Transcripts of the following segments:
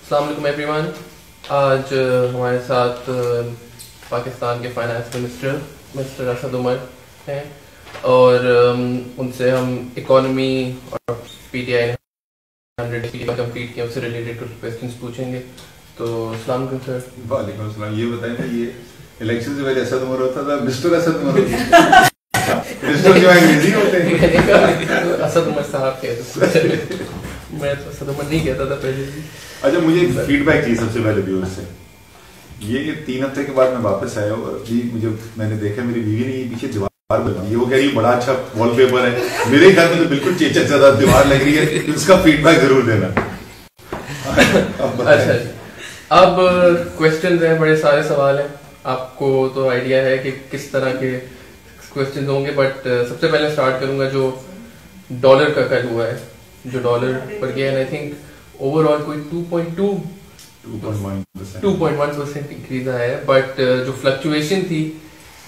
السلام علیکم every one. آج ہمارے ساتھ پاکستان کے finance minister mister Asad Umar ہیں اور ان سے ہم اکانومی اور پی ٹی آئی 100 کمپلیٹ کیا اس سے ریلیٹڈ کچھ کویسچنس پوچھیں گے. تو السلام علیکم سر. وعلیکم السلام. یہ بتائیں نا, یہ الیکشن سے پہلے اسد عمر ہوتا تھا, مسٹر اسد عمر ہوتا تھا, مسٹر جو انگریزی ہوتے ہیں. اسد عمر صاحب کہتے ہیں, میں تو اسد عمر نہیں کہتا تھا پہلے. اچھا, مجھے فیڈ بیک چاہیے سب سے پہلے ویورز سے. یہ 3 ہفتے کے بعد میں واپس آیا ہوں اور جی مجھے میں نے دیکھا میری بیوی نے یہ پیچھے دیوار بنائی ہے, وہ کہہ رہی ہے بڑا اچھا وال پیپر ہے. میرے گھر میں تو بالکل چیچک زیادہ دیوار لگ رہی ہے, اس کا فیڈ بیک ضرور دینا. اچھا جی, اب کویسچنز ہیں, بڑے سارے سوال ہیں. آپ کو تو آئیڈیا ہے کہ کس طرح کے کویسچنز ہوں گے, بٹ سب سے پہلے اسٹارٹ کروں گا جو ڈالر کا کل ہوا ہے, جو ڈالر پر گیا ہے. آئی تھنک اوور آل کوئی 2.1% انکریز آیا ہے, بٹ جو فلکچویشن تھی,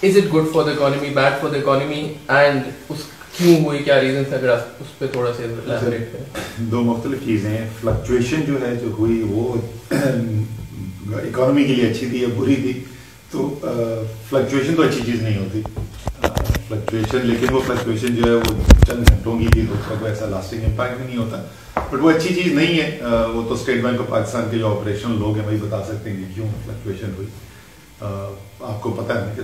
is it good for the economy, bad for the economy, and اس کیوں ہوئی, کیا ریزنس, اگر آپ اس پہ تھوڑا سا ایلیبوریٹ کریں. 2 مختلف چیزیں ہیں. فلکچویشن جو ہے جو ہوئی وہ اکانومی کے لیے اچھی تھی یا بری تھی؟ تو فلکچویشن تو اچھی چیز نہیں ہوتی فلکچویشن, لیکن وہ فلکچویشن جو ہے وہ چند گھنٹوں کی تھی تو اس کا کوئی ایسا لاسٹنگ امپیکٹ بھی نہیں ہوتا, بٹ وہ اچھی چیز نہیں ہے. وہ تو اسٹیٹ بینک آف پاکستان کے جو آپریشنل لوگ ہیں وہی بتا سکتے ہیں کہ کیوں فلکچویشن ہوئی. آپ کو پتہ ہے کہ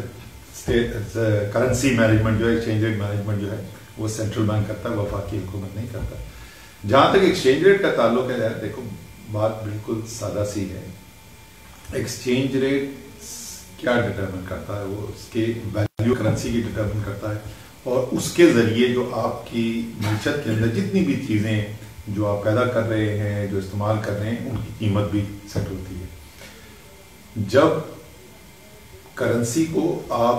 کرنسی مینجمنٹ جو ہے, ایکسچینج ریٹ مینجمنٹ جو ہے وہ سینٹرل بینک کرتا ہے, وفاقی حکومت نہیں کرتا. جہاں تک ایکسچینج ریٹ کا تعلق ہے, دیکھو بات بالکل سادہ سی ہے. ایکسچینج ریٹ کیا ڈٹرمن کرتا ہے؟ وہ اس کے ویلیو کرنسی کی ڈٹرمن کرتا ہے, اور اس کے ذریعے جو آپ کی معیشت کے اندر جتنی بھی چیزیں جو آپ پیدا کر رہے ہیں, جو استعمال کر رہے ہیں, ان کی قیمت بھی سیٹ ہوتی ہے. جب کرنسی کو آپ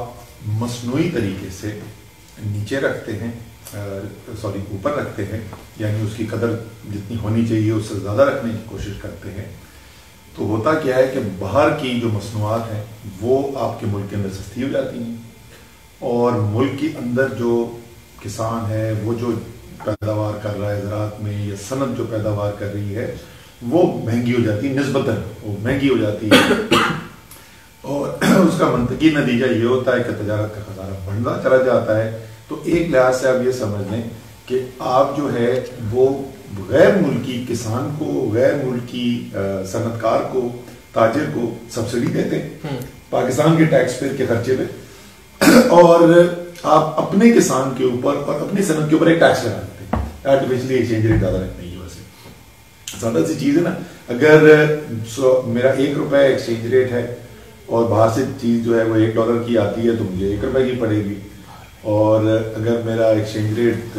مصنوعی طریقے سے نیچے رکھتے ہیں, اوپر رکھتے ہیں, یعنی اس کی قدر جتنی ہونی چاہیے اس سے زیادہ رکھنے کی کوشش کرتے ہیں, تو ہوتا کیا ہے کہ باہر کی جو مصنوعات ہیں وہ آپ کے ملک کے اندر سستی ہو جاتی ہیں, اور ملک کے اندر جو کسان ہے وہ جو پیداوار کر رہا ہے زراعت میں, یا صنعت جو پیداوار کر رہی ہے وہ مہنگی ہو جاتی ہے, نسبتاً وہ مہنگی ہو جاتی ہے. اور اس کا منطقی نتیجہ یہ ہوتا ہے کہ تجارت کا خسارہ بڑھتا چلا جاتا ہے. تو ایک لحاظ سے آپ یہ سمجھ لیں کہ آپ جو ہے وہ غیر ملکی کسان کو, غیر ملکی صنعت کار کو, تاجر کو سبسڈی دیتے ہیں پاکستان کے ٹیکس پیئر کے خرچے پہ, اور آپ اپنے کسان کے اوپر اور اپنی صنعت کے اوپر ایک ٹیکس لگا دیتے ہیں. آرٹیفیشلی ایکسچینج ریٹ زیادہ رکھنے کی وجہ سے. سادہ سی چیز ہے نا, اگر میرا 1 روپے ایکسچینج ریٹ ہے اور باہر سے چیز جو ہے وہ $1 کی آتی ہے تو مجھے 1 روپے کی پڑے گی, اور اگر میرا ایکسچینج ریٹ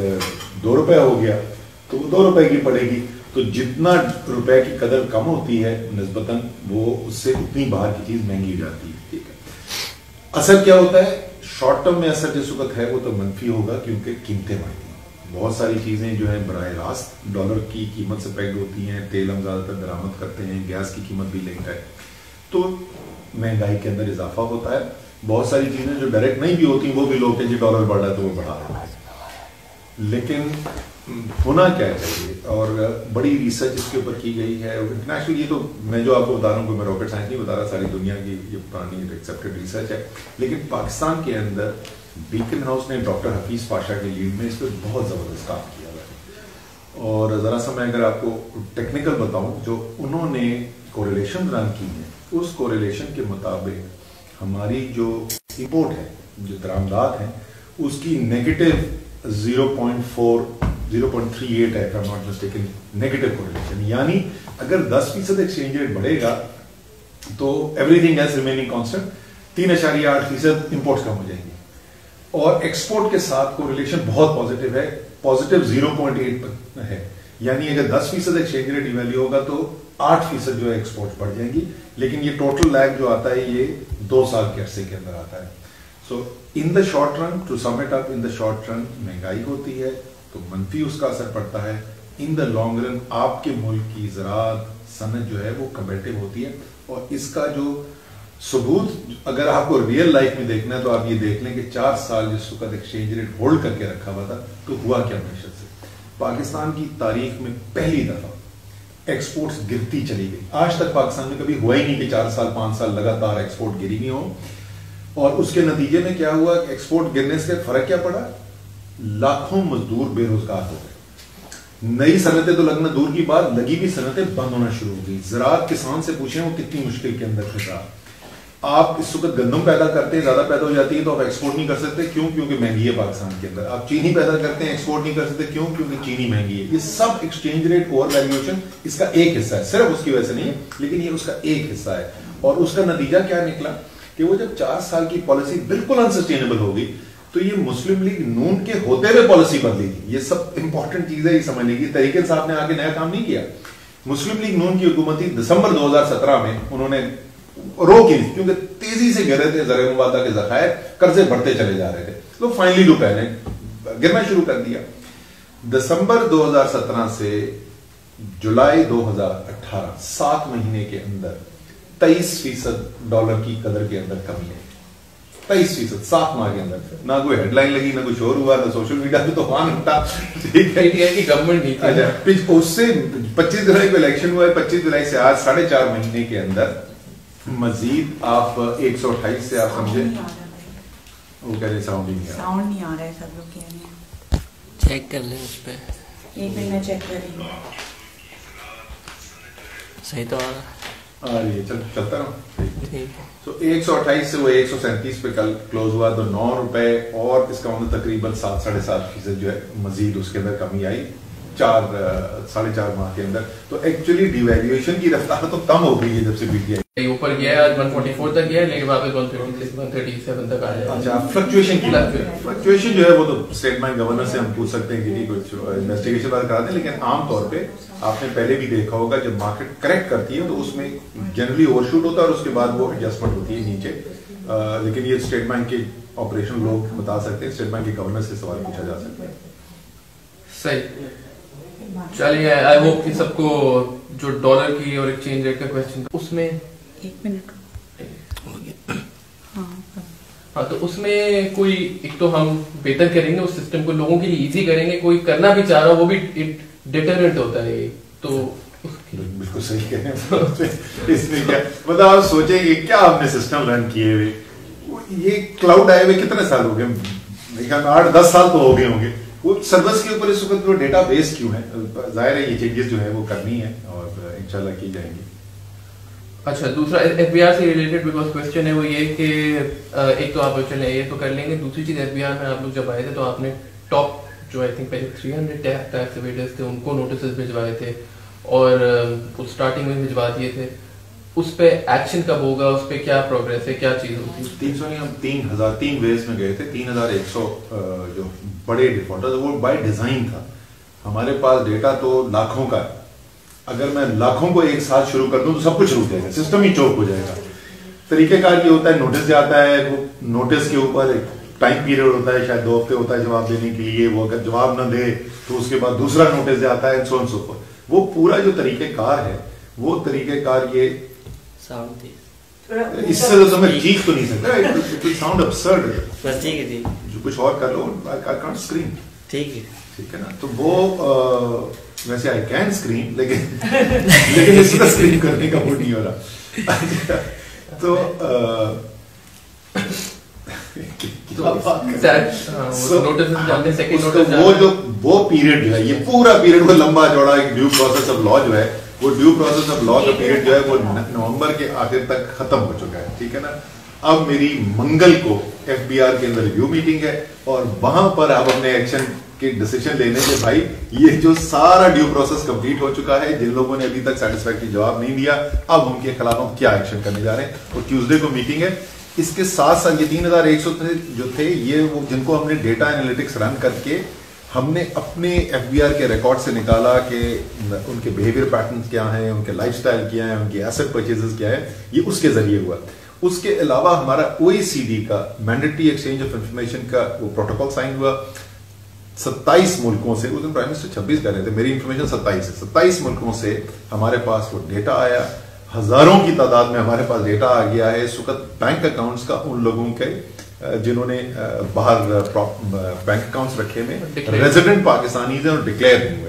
2 روپے ہو گیا تو وہ 2 روپے کی پڑے گی. تو جتنا روپے کی قدر کم ہوتی ہے نسبتاً وہ اس سے اتنی باہر کی چیز مہنگی ہو جاتی ہے. ٹھیک ہے, اثر کیا ہوتا ہے شارٹ ٹرم میں؟ اثر جس وقت ہے وہ تو منفی ہوگا, کیونکہ قیمتیں بڑھتی ہیں. بہت ساری چیزیں جو ہیں براہ راست ڈالر کی قیمت سے پیگ ہوتی ہیں. تیل ہم زیادہ تر درآمد کرتے ہیں, گیس کی قیمت بھی لنک ہے, تو مہنگائی کے اندر اضافہ ہوتا ہے. بہت ساری چیزیں جو ڈائریکٹ نہیں بھی ہوتی وہ بھی لوگ کہ جی ڈالر بڑھ رہا ہے تو وہ بڑھا رہا ہے, لیکن ہونا کیا چاہیے. اور بڑی ریسرچ اس کے اوپر کی گئی ہے انٹرنیشنل. یہ تو میں جو آپ کو بتا رہا ہوں کہ میں راکٹ سائنس نہیں بتا رہا, ساری دنیا کی یہ پرانی ایکسیپٹڈ ریسرچ ہے. لیکن پاکستان کے اندر بیکن ہاؤس نے ڈاکٹر حفیظ پاشا کے لیڈ میں اس پہ بہت زبردست کام کیا ہوا ہے. اور ذرا سا میں اگر آپ کو ٹیکنیکل بتاؤں, جو انہوں نے کوریلیشن رن کی ہے, اس کوریلیشن کے مطابق ہماری جو امپورٹ ہے, جو درآمدات ہیں, اس کی نیگیٹو 0.38 ہے, if I'm not mistaken, negative correlation. یعنی اگر 10% ایکسچینج ریٹ بڑھے گا تو everything as remaining constant 3.8% imports کم ہو جائیں گے, اور ایکسپورٹ کے ساتھ کوریلیشن بہت پازیٹیو ہے, پازیٹیو 0.8 ہے. یعنی اگر 10% ایکسچینج ریٹ ایویلیو ہوگا تو 8% جو ہے ایکسپورٹ بڑھ جائیں گی, لیکن یہ ٹوٹل لیگ جو آتا ہے یہ 2 سال کے عرصے کے اندر آتا ہے. So in the short run, to sum it up, in the short run مہنگائی ہوتی ہے تو منفی اس کا اثر پڑتا ہے. ان دا لانگ رن آپ کے ملک کی زراعت صنعت جو ہے وہ کمپیٹیو ہوتی ہے, اور اس کا جو ثبوت اگر آپ کو ریئل لائف میں دیکھنا ہے تو آپ یہ دیکھ لیں کہ 4 سال جس وقت ایکسچینج ریٹ ہولڈ کر کے رکھا ہوا تھا تو ہوا کیا معیشت سے. پاکستان کی تاریخ میں پہلی دفعہ ایکسپورٹس گرتی چلی گئی. آج تک پاکستان میں کبھی ہوا ہی نہیں کہ 4 سال 5 سال لگاتار ایکسپورٹ گری نہیں ہو. اور اس کے نتیجے میں کیا ہوا کہ ایکسپورٹ گرنے سے فرق کیا پڑا؟ لاکھوں مزدور بے روزگار ہو گئے. نئی صنعتیں تو لگنا دور کی بات, لگی بھی صنعتیں بند ہونا شروع ہو گئی. زراعت کسان سے پوچھیں وہ کتنی مشکل کے اندر تھا. آپ اس وقت گندم پیدا کرتے ہیں, زیادہ پیدا ہو جاتی ہے تو آپ ایکسپورٹ نہیں کر سکتے. کیوں؟ کیونکہ مہنگی ہے پاکستان کے اندر. آپ چینی پیدا کرتے ہیں, ایکسپورٹ نہیں کر سکتے. کیوں؟ کیونکہ چینی مہنگی ہے. یہ سب ایکسچینج ریٹ اوور ویلیویشن اس کا ایک حصہ ہے, صرف اس کی وجہ سے نہیں ہے, لیکن یہ اس کا ایک حصہ ہے. اور اس کا نتیجہ کیا نکلا کہ وہ جب 4 سال کی پالیسی بالکل انسسٹینیبل ہو گئی تو یہ مسلم لیگ نون کے ہوتے ہوئے پالیسی بدلی تھی. یہ سب امپورٹنٹ چیز ہے یہ سمجھنے کی. طریقے صاحب نے آگے نیا کام نہیں کیا. مسلم لیگ نون کی حکومت تھی, دسمبر 2017 میں انہوں نے روکی کیونکہ تیزی سے گر رہے تھے زرعی مبادلہ کے ذخائر, قرضے بڑھتے چلے جا رہے تھے, تو فائنلی روپے نے گرنا شروع کر دیا. دسمبر 2017 سے جولائی 2018 7 مہینے کے اندر 23% ڈالر کی قدر کے اندر کمی ہے. 23% 7 ماہ کے اندر. نہ کوئی ہیڈ لائن لگی, نہ کوئی شور ہوا, نہ سوشل میڈیا پہ طوفان اٹھا. ٹھیک ہے کہ گورنمنٹ نہیں تھی. اس سے 25 جولائی کو الیکشن ہوا ہے. 25 جولائی سے آج 4.5 مہینے کے اندر مزید آپ 128 سے آپ سمجھے وہ کہہ رہے ساؤنڈ نہیں آ رہا ہے. سب لوگ کہہ رہے ہیں چیک کر لیں اس پہ. ایک منٹ میں چیک کر رہی ہوں. صحیح تو آ رہی ہے, چلتا رہا. تو 128 سے وہ 137 پہ کل کلوز ہوا, تو 9 روپے اور اس کا مطلب تقریباً 7-7.5% جو ہے مزید اس کے اندر کمی آئی 4.5 ماہ کے اندر. تو ایکچولی ڈی ویلیویشن کی رفتار تو کم ہو گئی ہے جب سے پی ٹی آئی اوپر گیا ہے. 144 تک گیا ہے, لیکن واپس 137 تک آیا. اچھا, فلکچویشن جو ہے وہ تو اسٹیٹ بینک گورنر سے ہم پوچھ سکتے ہیں کہ کچھ انویسٹیگیشن بات کرا دیں, لیکن عام طور پہ آپ نے پہلے بھی دیکھا ہوگا جب مارکیٹ کریکٹ کرتی ہے تو اس میں جنرلی اوور شوٹ ہوتا ہے اور اس کے بعد وہ ایڈجسٹمنٹ ہوتی ہے نیچے. لیکن یہ اسٹیٹ بینک کے آپریشن لوگ بتا سکتے ہیں, اسٹیٹ بینک کے گورنر سے سوال پوچھا جا سکتا ہے. صحیح. چلیے, آئی ہوپ کہ سب کو جو ڈالر کی اور ایکسچینج ریٹ کا کوشچن تھا اس میں 1 منٹ. ہاں, تو اس میں کوئی ایک تو ہم بہتر کریں گے اس سسٹم کو, لوگوں کے لیے ایزی کریں گے. کوئی کرنا بھی چاہ رہا وہ بھی ڈیٹرنٹ ہوتا ہے. تو بالکل صحیح کہہ رہے ہیں. اس میں کیا مطلب آپ سوچیں گے کیا آپ نے سسٹم رن کیے ہوئے, یہ کلاؤڈ آئے ہوئے کتنے سال ہو گئے, 8-10 سال تو ہو گئے ہوں گے. وہ سروس کے اوپر اس وقت وہ ڈیٹا بیس کیوں ہے؟ ظاہر ہے یہ چینجز جو ہے وہ کرنی ہے اور انشاءاللہ کی جائیں گی. اچھا, دوسرا ایف بی آر سے ریلیٹڈ بیکاز کوشچن ہے وہ یہ کہ ایک تو آپ چلیں یہ تو کر لیں گے. دوسری چیز ایف بی آر میں آپ لوگ جب آئے تھے تو آپ نے ٹاپ جو آئی تھنک پہلے 300 ٹیکس ایویڈرز تھے ان کو نوٹسز بھجوائے تھے اور اسٹارٹنگ میں بھجوا دیے تھے. اس پہ ایکشن کب ہوگا, اس پہ کیا پروگریس ہے, کیا چیز ہوتی ہے؟ 300 نہیں, ہم 3000 3 ویز میں گئے تھے. 3100 جو بڑے ڈیفالٹر وہ بائی ڈیزائن تھا. ہمارے پاس ڈیٹا تو لاکھوں کا ہے. اگر میں لاکھوں کو ایک ساتھ شروع کر دوں تو سب کچھ رک جائے گا, سسٹم ہی چوک ہو جائے گا. طریقہ کار یہ ہوتا ہے, نوٹس جاتا ہے, وہ نوٹس کے اوپر ایک ٹائم پیریڈ ہوتا ہے, شاید 2 ہفتے ہوتا ہے جواب دینے کے لیے. وہ اگر جواب نہ دے تو اس کے بعد دوسرا نوٹس جاتا ہے, سو سو. وہ پورا جو طریقہ کار ہے وہ طریقہ کار یہ اس سے تو میں چیخ تو نہیں سکتا, اٹ ول ساؤنڈ ابسرڈ. بس ٹھیک ہے جی, جو کچھ اور کر لو, آئی کانٹ اسکرین. ٹھیک ہے, ٹھیک ہے نا. تو وہ ویسے آئی کین اسکرین, لیکن اس کا اسکرین کرنے کا موڈ نہیں ہو رہا. تو وہ پیریڈ جو ہے, یہ پورا پیریڈ وہ لمبا چوڑا ایک ڈیو پروسیس آف لا جو ہے, وہ ڈیو پروسیس آف لا کا پیریڈ جو ہے وہ نومبر کے آخر تک ختم ہو چکا ہے. ٹھیک ہے نا. اب میری منگل کو ایف بی آر کے اندر ریویو میٹنگ ہے اور وہاں پر آپ اپنے ایکشن کے ڈیسیشن لینے کے بھائی یہ جو سارا ڈیو پروسیس کمپلیٹ ہو چکا ہے, جن لوگوں نے ابھی تک سیٹسفیکٹری جواب نہیں دیا اب ان کے خلاف ہم کیا ایکشن کرنے جا رہے ہیں. اور ٹیوزڈے کو میٹنگ ہے. اس کے ساتھ ساتھ یہ 3100 جو تھے یہ وہ جن کو ہم نے ڈیٹا انالیٹکس رن کر کے ہم نے اپنے ایف بی آر کے ریکارڈ سے نکالا کہ ان کے بیہیویئر پیٹرنز کیا ہیں, ان کے لائف سٹائل کیا ہے, ان کے ایسٹ پرچیزز کیا ہے, یہ اس کے ذریعے ہوا. اس کے علاوہ ہمارا OECD کا مینڈیٹری ایکسچینج آف انفارمیشن کا وہ پروٹوکول سائن ہوا 27 ملکوں سے. اس دن پرائم منسٹر 26 کر رہے تھے, میری انفارمیشن 27 ہے. 27 ملکوں سے ہمارے پاس وہ ڈیٹا آیا, ہزاروں کی تعداد میں ہمارے پاس ڈیٹا آ گیا ہے اس وقت بینک اکاؤنٹس کا ان لوگوں کے جنہوں نے باہر بینک اکاؤنٹس رکھے میں ریزیڈنٹ پاکستانیز ہیں اور ڈکلیئر نہیں ہوئے.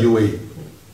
UAE.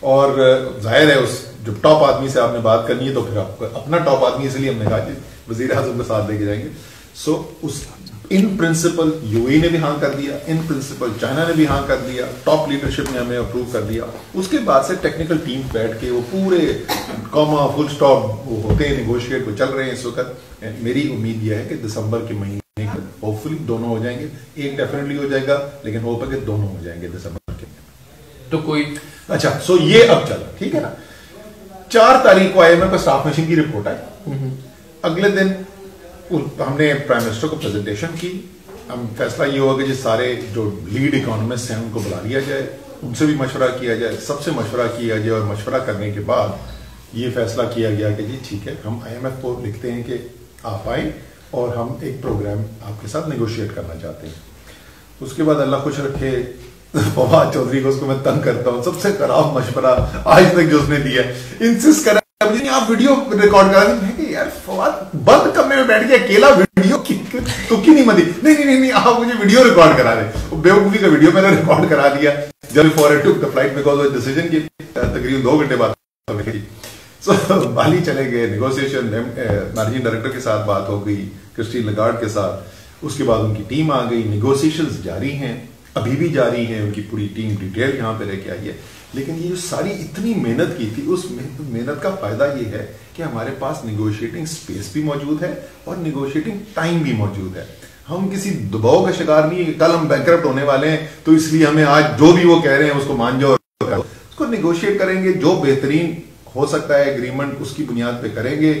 اور ظاہر ہے اس جو ٹاپ آدمی سے آپ نے بات کرنی ہے تو پھر آپ اپنا ٹاپ آدمی اس لیے ہم نے کہا کہ وزیر اعظم کے ساتھ لے کے جائیں گے. سو اس ان پرنسپل یو اے نے بھی ہاں کر دیا, ان پرنسپل چائنا نے بھی ہاں کر دیا, ٹاپ لیڈرشپ نے ہمیں اپروو کر دیا. اس کے بعد سے ٹیکنیکل ٹیم بیٹھ کے وہ پورے کاما فل اسٹاپ وہ ہوتے ہیں, نیگوشیٹ وہ چل رہے ہیں اس وقت. میری امید یہ ہے کہ دسمبر کے مہینے ہوپ فلی دونوں ہو جائیں گے, ایک ڈیفینیٹلی ہو جائے گا لیکن ہوپ ہے کہ دونوں ہو جائیں گے دسمبر کے مہینے. تو کوئی اچھا سو یہ اب چلا ٹھیک ہے نا. 4 تاریخ کو IMF کا اسٹاف مشین کی رپورٹ آئی. اگلے دن ہم نے پرائم منسٹر کو پریزنٹیشن کی. ہم فیصلہ یہ ہوگا کہ سارے جو لیڈ اکانومسٹ ہیں ان کو بلا لیا جائے, ان سے بھی مشورہ کیا جائے, سب سے مشورہ کیا جائے, اور مشورہ کرنے کے بعد یہ فیصلہ کیا گیا کہ جی ٹھیک ہے ہم IMF کو لکھتے ہیں کہ آپ آئیں اور ہم ایک پروگرام آپ کے ساتھ نیگوشیٹ کرنا چاہتے ہیں. اس کے بعد اللہ خوش رکھے فواد چودھری کو, اس کو میں تنگ کرتا ہوں, سب سے خراب مشورہ آج تک جو اس نے دیا, انسسٹ کرا آپ ویڈیو ریکارڈ کرا دیں. کہ یار فواد بند کمرے میں بیٹھ کے اکیلا ویڈیو تو کی نہیں مدی, نہیں آپ مجھے ویڈیو ریکارڈ کرا دیں. بیوقوفی کا ویڈیو میں نے ریکارڈ کرا دیا جب فور ٹوک the flight because of decision کی تقریباً 2 گھنٹے بعد. سو بالی چلے گئے, نیگوسیشن مینیجنگ ڈائریکٹر کے ساتھ بات ہو گئی, کرسٹین لگارڈ کے ساتھ. اس کے بعد ان کی ٹیم آ گئی, نیگوسیشنز جاری ہیں, ابھی بھی جاری ہیں, ان کی پوری ٹیم ڈیٹیل یہاں پہ رہ کے آئی ہے. لیکن یہ جو ساری اتنی محنت کی تھی, اس محنت کا فائدہ یہ ہے کہ ہمارے پاس نیگوشیٹنگ سپیس بھی موجود ہے اور نیگوشیٹنگ ٹائم بھی موجود ہے. ہم کسی دباؤ کا شکار نہیں ہے, کل ہم بینکرپٹ ہونے والے ہیں تو اس لیے ہمیں آج جو بھی وہ کہہ رہے ہیں اس کو مان جاؤ, اس کو نیگوشیٹ کریں گے, جو بہترین ہو سکتا ہے اگریمنٹ اس کی بنیاد پہ کریں گے.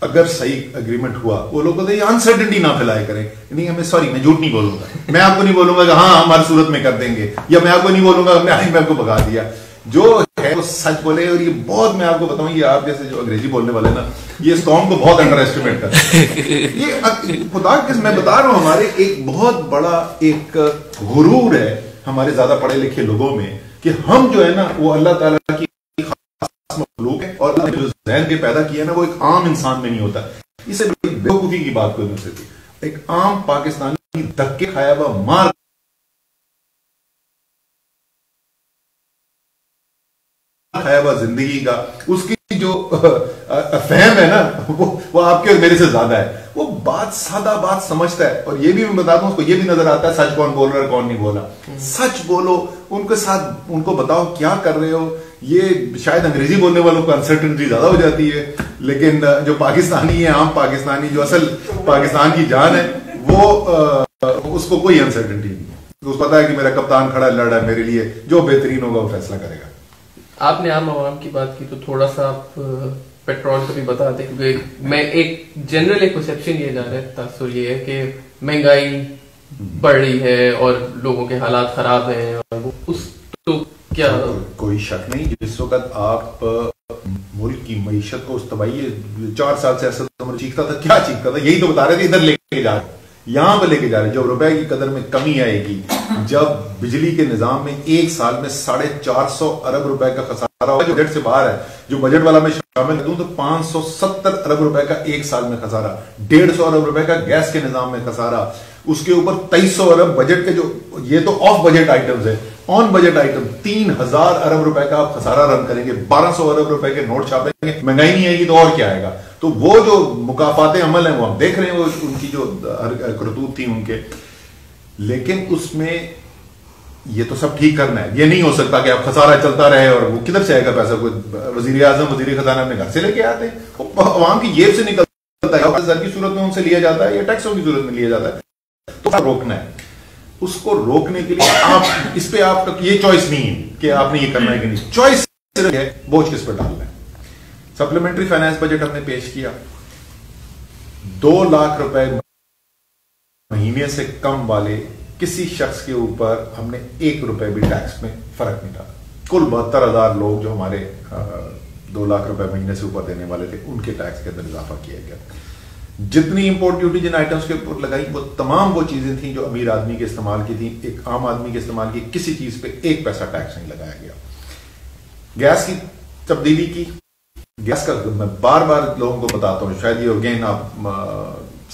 اگر صحیح اگریمنٹ ہوا, وہ لوگ بولتے ہیں انسرٹنٹی نہ پھیلائے کریں. نہیں ہمیں سوری میں جھوٹ نہیں بولوں گا, میں آپ کو نہیں بولوں گا کہ ہاں ہماری صورت میں کر دیں گے, یا میں آپ کو نہیں بولوں گا میں آپ کو بگا دیا. جو ہے وہ سچ بولے. اور یہ بہت میں آپ کو بتاؤں, یہ آپ جیسے جو انگریزی بولنے والے نا, یہ اس قوم کو بہت انڈر ایسٹیمیٹ کرتے ہیں. یہ خدا کے میں بتا رہا ہوں, ہمارے ایک بہت بڑا ایک غرور ہے ہمارے زیادہ پڑھے لکھے لوگوں میں کہ ہم جو ہے نا وہ اللہ تعالیٰ کی خاص مخلوق ہے, اور اللہ نے جو ذہن کے پیدا کیا نا وہ ایک عام انسان میں نہیں ہوتا. اس سے بڑی بیوقوفی کی بات کوئی نہیں سکتی. ایک عام پاکستانی دھکے کھایا ہوا مار کھایا ہوا زندگی کا, اس کی جو فہم ہے نا وہ آپ کے اور میرے سے زیادہ ہے. وہ بات سادہ بات سمجھتا ہے, اور یہ بھی میں بتاتا ہوں اس کو یہ بھی نظر آتا ہے سچ کون بول رہا ہے کون نہیں بولا. سچ بولو, ان کے ساتھ ان کو بتاؤ کیا کر رہے ہو. یہ شاید انگریزی بولنے والوں کو انسرٹنٹی زیادہ ہو جاتی ہے, لیکن جو پاکستانی ہے, عام پاکستانی جو اصل پاکستان کی جان ہے, وہ اس کو کوئی انسرٹنٹی نہیں. اس کو پتا ہے کہ میرا کپتان کھڑا لڑ رہا ہے میرے لیے, جو بہترین ہوگا وہ فیصلہ کرے گا. آپ نے عام عوام کی بات کی تو تھوڑا سا آپ پیٹرول کا بھی بتا دیں, کیونکہ میں ایک جنرل ایک پرسیپشن یہ جا رہا ہے, تاثر یہ ہے کہ مہنگائی بڑھ رہی ہے اور لوگوں کے حالات خراب ہیں, اور اس تو کیا کوئی شک نہیں. جس وقت آپ ملک کی معیشت کو اس تباہی 4 سال سے ایسا چیختا تھا, کیا چیختا تھا, یہی تو بتا رہے تھے ادھر لے کے جا رہے, یہاں پہ لے کے جا رہے. جب روپے کی قدر میں کمی آئے گی, جب بجلی کے نظام میں ایک سال میں 450 ارب روپے کا خسارہ ہوگا جو بجٹ سے باہر ہے, جو بجٹ والا میں شامل دوں تو 570 ارب روپے کا ایک سال میں خسارہ, 150 ارب روپے کا گیس کے نظام میں خسارہ, اس کے اوپر 2300 ارب بجٹ کے جو یہ تو آف بجٹ آئٹمز ہے, آن بجٹ آئٹم 3000 ارب روپے کا آپ خسارہ رن کریں گے, 1200 ارب روپے کے نوٹ چھاپیں گے. مہنگائی نہیں آئے گی تو اور کیا آئے گا. تو وہ جو مکافات عمل ہیں وہ ہم دیکھ رہے ہیں, وہ ان کی جو کرتوت تھی ان کے, لیکن اس میں یہ تو سب ٹھیک کرنا ہے. یہ نہیں ہو سکتا کہ اب خسارہ چلتا رہے اور وہ کدھر سے آئے گا پیسہ. کوئی وزیر اعظم وزیر خزانہ اپنے گھر سے لے کے آتے ہیں, عوام کی جیب سے نکلتا ہے, زر کی صورت میں ان سے لیا جاتا ہے یا ٹیکسوں کی صورت میں لیا جاتا ہے. تو روکنا ہے, اس کو روکنے کے لیے آپ اس پہ آپ یہ چوائس نہیں ہے کہ آپ نے یہ کرنا ہے کہ نہیں, چوائس ہے بوجھ کس پہ ڈالنا ہے. سپلیمنٹری فائنانس بجٹ ہم نے پیش کیا, 2 لاکھ روپے مہینے سے کم والے کسی شخص کے اوپر ہم نے 1 روپے بھی ٹیکس میں فرق نہیں ڈالا. کل 72,000 لوگ جو ہمارے 2 لاکھ روپے مہینے سے اوپر دینے والے تھے, ان کے ٹیکس کے اندر اضافہ کیا گیا. جتنی امپورٹ ڈیوٹی جن آئٹمس کے اوپر لگائی وہ تمام وہ چیزیں تھیں جو امیر آدمی کے استعمال کی تھیں, ایک عام آدمی کے استعمال کی کسی چیز پہ 1 پیسہ ٹیکس نہیں لگایا گیا. گیس کی تبدیلی کی, گیس کا میں بار بار لوگوں کو بتاتا ہوں, شاید یہ اگین آپ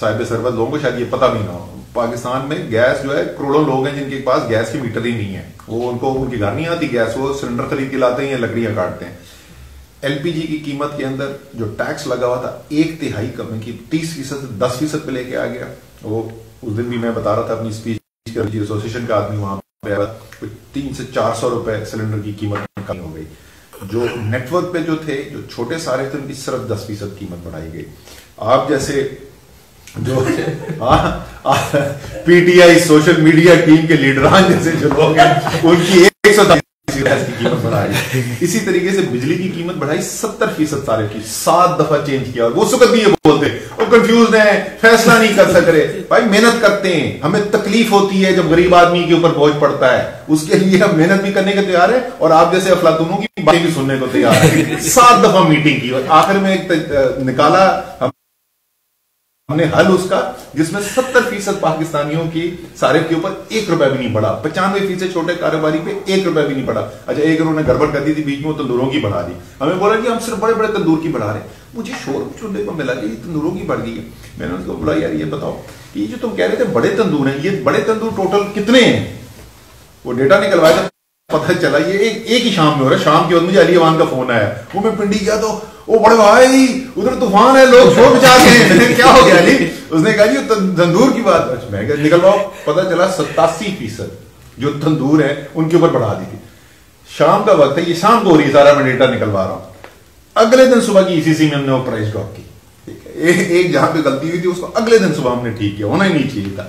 صاحب سربت لوگوں کو شاید یہ پتہ بھی نہ ہو, پاکستان میں گیس جو ہے کروڑوں لوگ ہیں جن کے پاس گیس کی میٹر ہی نہیں ہے, وہ ان کو ان کی گھر نہیں آتی گیس, وہ سلنڈر خرید کے لاتے ہیں یا لکڑیاں کاٹتے ہیں. ایل پی جی کی قیمت کے اندر جو ٹیکس لگا ہوا تھا 1/3 کمی کی 30% سے 10% پہ لے کے آ گیا. وہ اس دن بھی میں بتا رہا تھا اپنی اسپیچ, ایسوسیشن کا آدمی وہاں پہ 300 سے 400 روپے سلنڈر کی قیمت کمی ہو گئی. جو نیٹ ورک پہ جو تھے, جو چھوٹے سارے تھے, ان کی صرف 10% قیمت بڑھائی گئی. آپ جیسے جو P T I social media team کے لیڈران جیسے جو لوگ ہیں ان کی 110% کی قیمت بڑھائی. اسی طریقے سے بجلی کی قیمت بڑھائی 70% سارے کی, 7 دفعہ چینج کیا. اور وہ سکت بھی یہ بولتے وہ کنفیوزڈ ہیں, فیصلہ نہیں کر سک رہے. بھائی محنت کرتے ہیں, ہمیں تکلیف ہوتی ہے جب غریب آدمی کے اوپر بوجھ پڑتا ہے, اس کے لیے ہم محنت بھی کرنے کے تیار ہیں اور آپ جیسے افلاطونوں کی باتیں بھی سننے کو تیار ہیں. 7 دفعہ میٹنگ کی اور آخر میں ایک نکالا ہم نے حل اس کا, جس میں 70% پاکستانیوں کی صارف کے اوپر 1 روپے بھی نہیں بڑھا. 95% چھوٹے کاروباری پہ 1 روپے بھی نہیں بڑھا. اچھا ایک انہوں نے گڑبڑ کر دی تھی بیچ میں, وہ تندوروں کی بڑھا دی. ہمیں بولا کہ ہم صرف بڑے بڑے تندور کی بڑھا رہے ہیں. مجھے شور سننے کو ملا کہ یہ تندوروں کی بڑھ گئی ہے. میں نے ان کو بولا یار یہ بتاؤ کہ یہ جو تم کہہ رہے تھے بڑے تندور ہیں, یہ بڑے تندور ٹوٹل کتنے ہیں؟ وہ ڈیٹا نکلوایا تھا, پتہ چلا یہ ایک ہی شام میں ہو رہا ہے. شام کے وقت مجھے علی اوان کا فون آیا, وہ میں پنڈی گیا تو وہ بڑے بھائی ادھر طوفان ہے, لوگ شور بچا گئے ہیں. کیا ہو گیا علی؟ اس نے کہا جی تندور کی بات. میں نکلواؤ, پتہ چلا 87% جو تندور ہیں ان کے اوپر بڑھا دی تھی. شام کا وقت ہے, یہ شام کو ہو رہی ہے, سارا میں ڈیٹا نکلوا رہا ہوں. اگلے دن صبح کی ECC میں ہم نے وہ پرائز ڈراپ کی. ایک جہاں پہ غلطی ہوئی تھی اس کو اگلے دن صبح ہم نے ٹھیک کیا, ہونا ہی نہیں چاہیے تھا.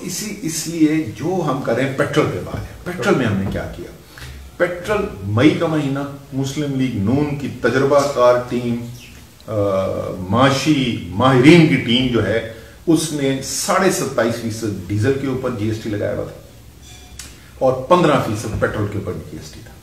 اس لیے جو ہم کریں پیٹرول پہ بات ہے. پیٹرول میں ہم نے کیا کیا؟ پیٹرول مئی کا مہینہ مسلم لیگ نون کی تجربہ کار ٹیم, معاشی ماہرین کی ٹیم جو ہے, اس نے 27.5% ڈیزل کے اوپر GST لگایا ہوا تھا اور 15% پیٹرول کے اوپر GST تھا.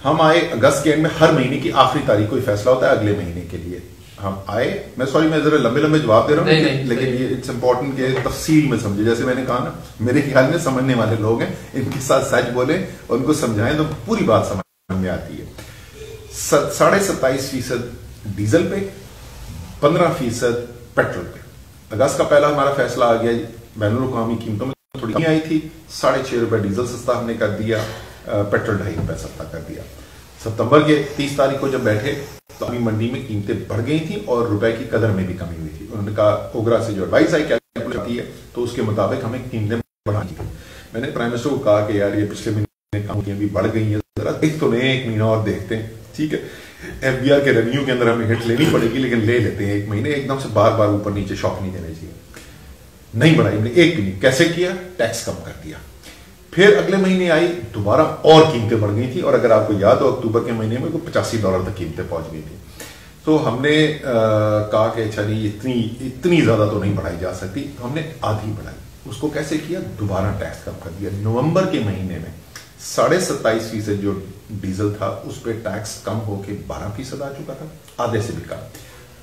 ہم آئے اگست کے اینڈ میں, ہر مہینے کی آخری تاریخ کو یہ فیصلہ ہوتا ہے اگلے مہینے کے لیے. ہم آئے, میں سوری میں ذرا لمبے جواب دے رہا ہوں, لیکن یہ اٹس امپورٹنٹ کہ تفصیل میں سمجھے. جیسے میں نے کہا نا, میرے خیال میں سمجھنے والے لوگ ہیں, ان کے ساتھ سچ بولیں اور ان کو سمجھائیں تو پوری بات سمجھ میں آتی ہے. 27.5% ڈیزل پہ, 15% پیٹرول پہ. اگست کا پہلا ہمارا فیصلہ آ گیا, بین الاقوامی قیمتوں میں تھوڑی کمی آئی تھی, 6.5 روپے ڈیزل سستا ہم نے کر دیا, پیٹرول 2.5 روپے سستا کر دیا. ستمبر کے 30 تاریخ کو جب بیٹھے تو ابھی منڈی میں قیمتیں بڑھ گئی تھیں اور روپے کی قدر میں بھی کمی ہوئی تھی. انہوں نے کہا اوگرا سے جو ایڈوائز آئی کیلکولیٹ ہوتی ہے تو اس کے مطابق ہمیں قیمتیں بڑھانی تھیں. میں نے پرائم منسٹر کو کہا کہ یار یہ پچھلے مہینے قیمتیں بھی بڑھ گئی ہیں, ذرا دیکھ تو لیں, 1 مہینہ اور دیکھتے ہیں. ٹھیک ہے, FBR کے ریونیو کے اندر ہمیں ہٹ لینی پڑے گی, لیکن لے لیتے ہیں 1 مہینے. ایک دم سے بار بار اوپر نیچے شاک نہیں دینے چاہیے. نہیں بڑھائی ہم نے 1 بھی نہیں. کیسے کیا؟ ٹیکس کم کر دیا. پھر اگلے مہینے آئی, دوبارہ اور قیمتیں بڑھ گئی تھی, اور اگر آپ کو یاد ہو اکتوبر کے مہینے میں $85 تک قیمتیں پہنچ گئی تھی. تو ہم نے کہا کہ اچھا نہیں, اتنی زیادہ تو نہیں بڑھائی جا سکتی, ہم نے آدھی بڑھائی. اس کو کیسے کیا؟ دوبارہ ٹیکس کم کر دیا. نومبر کے مہینے میں 27.5% جو ڈیزل تھا اس پہ ٹیکس کم ہو کے 12% آ چکا تھا, آدھے سے بھی کم.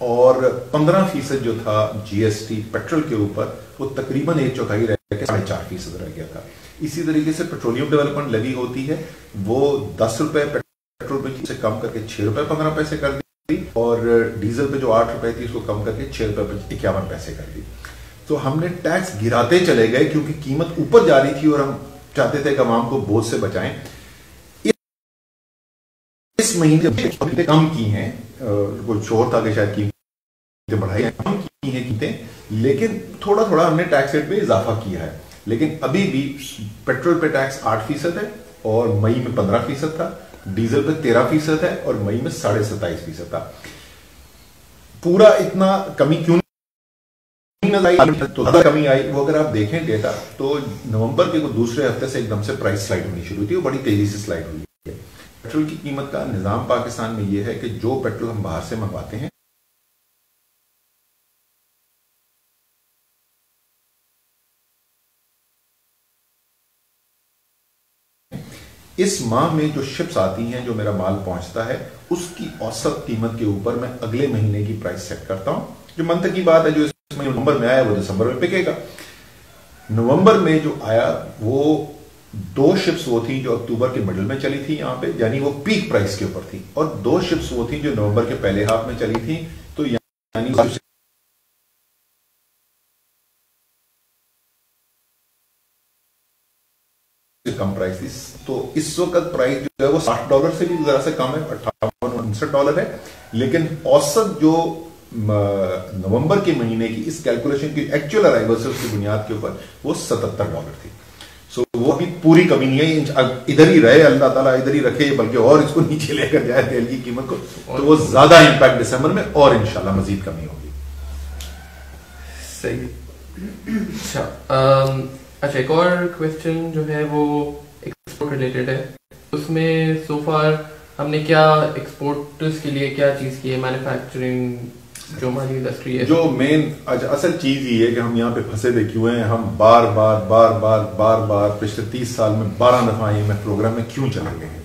اور 15% جو تھا GST پیٹرول کے اوپر, وہ تقریباً 1/4 رہ کے 4.5% رہ گیا تھا. اسی طریقے سے پیٹرولیم ڈیولپمنٹ لیوی ہوتی ہے, وہ 10 روپے پیٹرول پہ سے کم کر کے 6 روپے 15 پیسے کر دی, اور ڈیزل پہ جو 8 روپے تھی اس کو کم کر کے 6 روپے 51 پیسے کر دی. تو ہم نے ٹیکس گراتے چلے گئے کیونکہ قیمت اوپر جا رہی تھی اور ہم چاہتے تھے کہ عوام کو بوجھ سے بچائیں. اس مہینے کم کی ہیں, کوئی شور تھا کہ شاید قیمتیں بڑھائی, کم کی ہیں قیمتیں, لیکن تھوڑا تھوڑا ہم نے ٹیکس ریٹ پہ اضافہ کیا ہے. لیکن ابھی بھی پیٹرول پہ ٹیکس 8% ہے اور مئی میں 15% تھا, ڈیزل پہ 13% ہے اور مئی میں 27.5% تھا. پورا اتنا کمی کیوں تو کمی آئی؟ وہ اگر آپ دیکھیں ڈیٹا تو نومبر کے دوسرے ہفتے سے ایک دم سے پرائس سلائڈ ہونی شروع ہوئی تھی, وہ بڑی تیزی سے سلائڈ ہوئی ہے. پیٹرول کی قیمت کا نظام پاکستان میں یہ ہے کہ جو پیٹرول ہم باہر سے منگواتے ہیں اس ماہ میں جو شپس آتی ہیں, جو میرا مال پہنچتا ہے, اس کی اوسط قیمت کے اوپر میں اگلے مہینے کی پرائس سیٹ کرتا ہوں. جو منطقی کی بات ہے, جو اس مہینے نومبر میں آیا وہ دسمبر میں بکے گا. نومبر میں جو آیا وہ 2 شپس وہ تھی جو اکتوبر کے مڈل میں چلی تھی یہاں پہ, یعنی وہ پیک پرائس کے اوپر تھی, اور 2 شپس وہ تھی جو نومبر کے پہلے ہاف میں چلی تھی, تو یعنی کم پرائس تھی. تو اس وقت پرائس جو ہے وہ $60 سے بھی ذرا سے کم ہے, $58-59 ہے. لیکن اوسط جو نومبر کے مہینے کی اس کیلکولیشن کی ایکچوئل ارائیول سے اس کی بنیاد کے اوپر وہ $77 تھی. سو وہ بھی پوری کمی نہیں ہے, ادھر ہی رہے, اللہ تعالیٰ ادھر ہی رکھے, بلکہ اور اس کو نیچے لے کر جائے تیل کی قیمت کو, تو وہ زیادہ امپیکٹ دسمبر میں اور انشاءاللہ مزید کمی ہوگی. صحیح. اچھا ایک اور کویسچن جو ہے وہ ایکسپورٹ ریلیٹڈ ہے. اس میں سو فار ہم نے کیا ایکسپورٹرز کے لیے کیا چیز کی ہے, مینوفیکچرنگ جو ہماری انڈسٹری ہے, جو مین اصل چیز یہ ہے کہ ہم یہاں پہ پھنسے دیکھے ہوئے ہیں. ہم بار بار پچھلے 30 سال میں 12 دفعہ IMF پروگرام میں کیوں چلے گئے ہیں.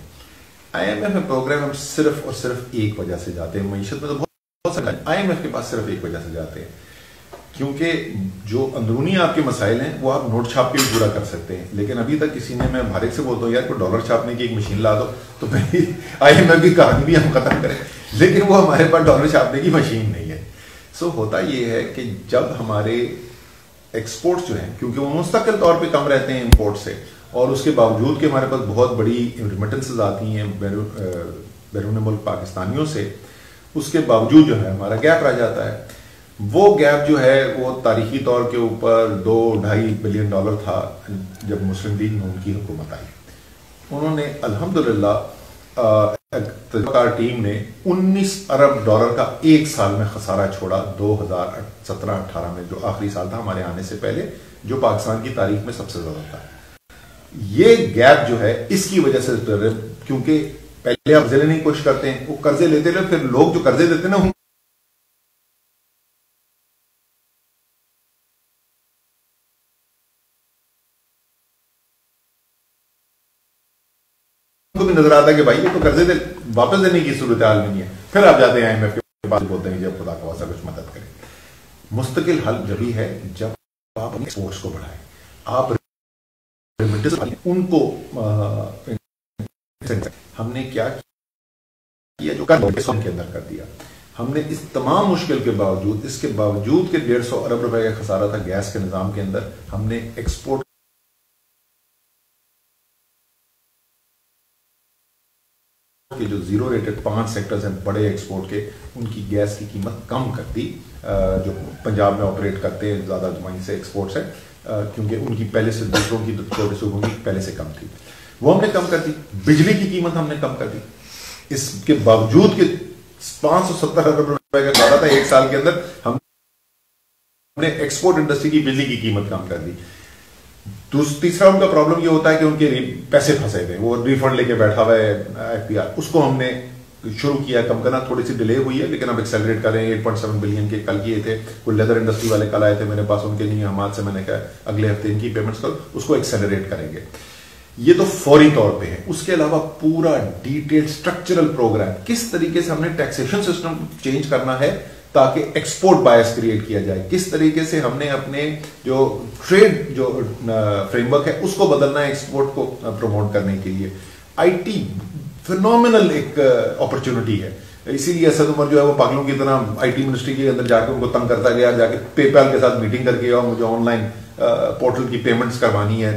IMF میں پروگرام ہم صرف اور صرف ایک وجہ سے جاتے ہیں, معیشت میں تو بہت سارے IMF کے پاس صرف ایک وجہ سے جاتے ہیں, کیونکہ جو اندرونی آپ کے مسائل ہیں وہ آپ نوٹ چھاپ کے بھی پورا کر سکتے ہیں. لیکن ابھی تک کسی نے, میں بھارت سے بولتا ہوں یار کوئی ڈالر چھاپنے کی ایک مشین لا دو, تو IMF کی کہانی بھی ہم ختم کریں, لیکن وہ ہمارے پاس ڈالر چھاپنے کی مشین نہیں ہے. سو ہوتا یہ ہے کہ جب ہمارے ایکسپورٹس جو ہیں, کیونکہ وہ مستقل طور پہ کم رہتے ہیں امپورٹ سے, اور اس کے باوجود کہ ہمارے پاس بہت بڑی ریمیٹنسز آتی ہیں بیرون ملک پاکستانیوں سے, اس کے باوجود جو ہے ہمارا گیپ رہ جاتا ہے. وہ گیپ جو ہے وہ تاریخی طور کے اوپر $2-2.5 بلین تھا جب مسلم لیگ میں ان کی حکومت آئی. انہوں نے الحمدللہ تجربہ ٹیم نے $19 ارب کا ایک سال میں خسارہ چھوڑا 2017-18 میں, جو آخری سال تھا ہمارے آنے سے پہلے, جو پاکستان کی تاریخ میں سب سے زیادہ تھا. یہ گیپ جو ہے اس کی وجہ سے, کیونکہ پہلے آپ قرضے لینے کی کوشش کرتے ہیں, وہ قرضے لیتے رہے, پھر لوگ جو قرضے دیتے ہیں نا بھی نظر آتا ہے کہ بھائی یہ تو قرضے واپس دینے کی صورت حال نہیں ہے. پھر آپ جاتے ہیں IMF کے پاس, بولتے ہیں جب خدا کا واسطہ کچھ مدد کریں. مستقل حل جبھی ہے جب آپ ایکسپورٹس کو بڑھائیں, آپ ان کو. ہم نے کیا کیا جو کے اندر کر دیا, ہم نے اس تمام مشکل کے باوجود, اس کے باوجود کہ $150 ارب کا خسارہ تھا گیس کے نظام کے اندر, ہم نے ایکسپورٹ کے جو زیرو ریٹڈ 5 سیکٹرز ہیں بڑے ایکسپورٹ کے, ان کی گیس کی قیمت کم کر دی. جو پنجاب میں آپریٹ کرتے ہیں زیادہ وہیں سے ایکسپورٹس ہیں, کیونکہ ان کی پہلے سے دوسروں کی چھوٹے صوبوں کی پہلے سے کم تھی, وہ ہم نے کم کر دی. بجلی کی قیمت ہم نے کم کر دی, اس کے باوجود کہ $570 ارب کا گھاٹا تھا ایک سال کے اندر, ہم نے ایکسپورٹ انڈسٹری کی بجلی کی قیمت کم کر دی. تیسرا ان کا پرابلم یہ ہوتا ہے کہ ان کے پیسے پھنسے تھے, وہ ریفنڈ لے کے بیٹھا ہوا ہے FPR, اس کو ہم نے شروع کیا کم کرنا. تھوڑی سی ڈیلے ہوئی ہے لیکن اب ایکسیلریٹ کر رہے ہیں. 8.7 بلین کے کل کیے تھے, کوئی لیدر انڈسٹری والے کل آئے تھے میرے پاس, ان کے لیے ہمات سے میں نے کہا اگلے ہفتے ان کی پیمنٹس کرو, اس کو ایکسیلریٹ کریں گے. یہ تو فوری طور پہ ہے. اس کے علاوہ پورا ڈیٹیل اسٹرکچرل پروگرام, کس طریقے سے ہم نے ٹیکسیشن سسٹم چینج کرنا ہے تاکہ ایکسپورٹ بائس کریٹ کیا جائے, کس طریقے سے ہم نے اپنے جو ٹریڈ جو فریم ورک ہے اس کو بدلنا ہے ایکسپورٹ کو پروموٹ کرنے کے لیے. IT فینومینل ایک اپرچونٹی ہے, اسی لیے اسد عمر جو ہے وہ پاگلوں کی طرح IT منسٹری کے اندر جا کے ان کو تنگ کرتا گیا, جا کے پے پیل کے ساتھ میٹنگ کر کے, اور مجھے آن لائن پورٹل کی پیمنٹس کروانی ہے.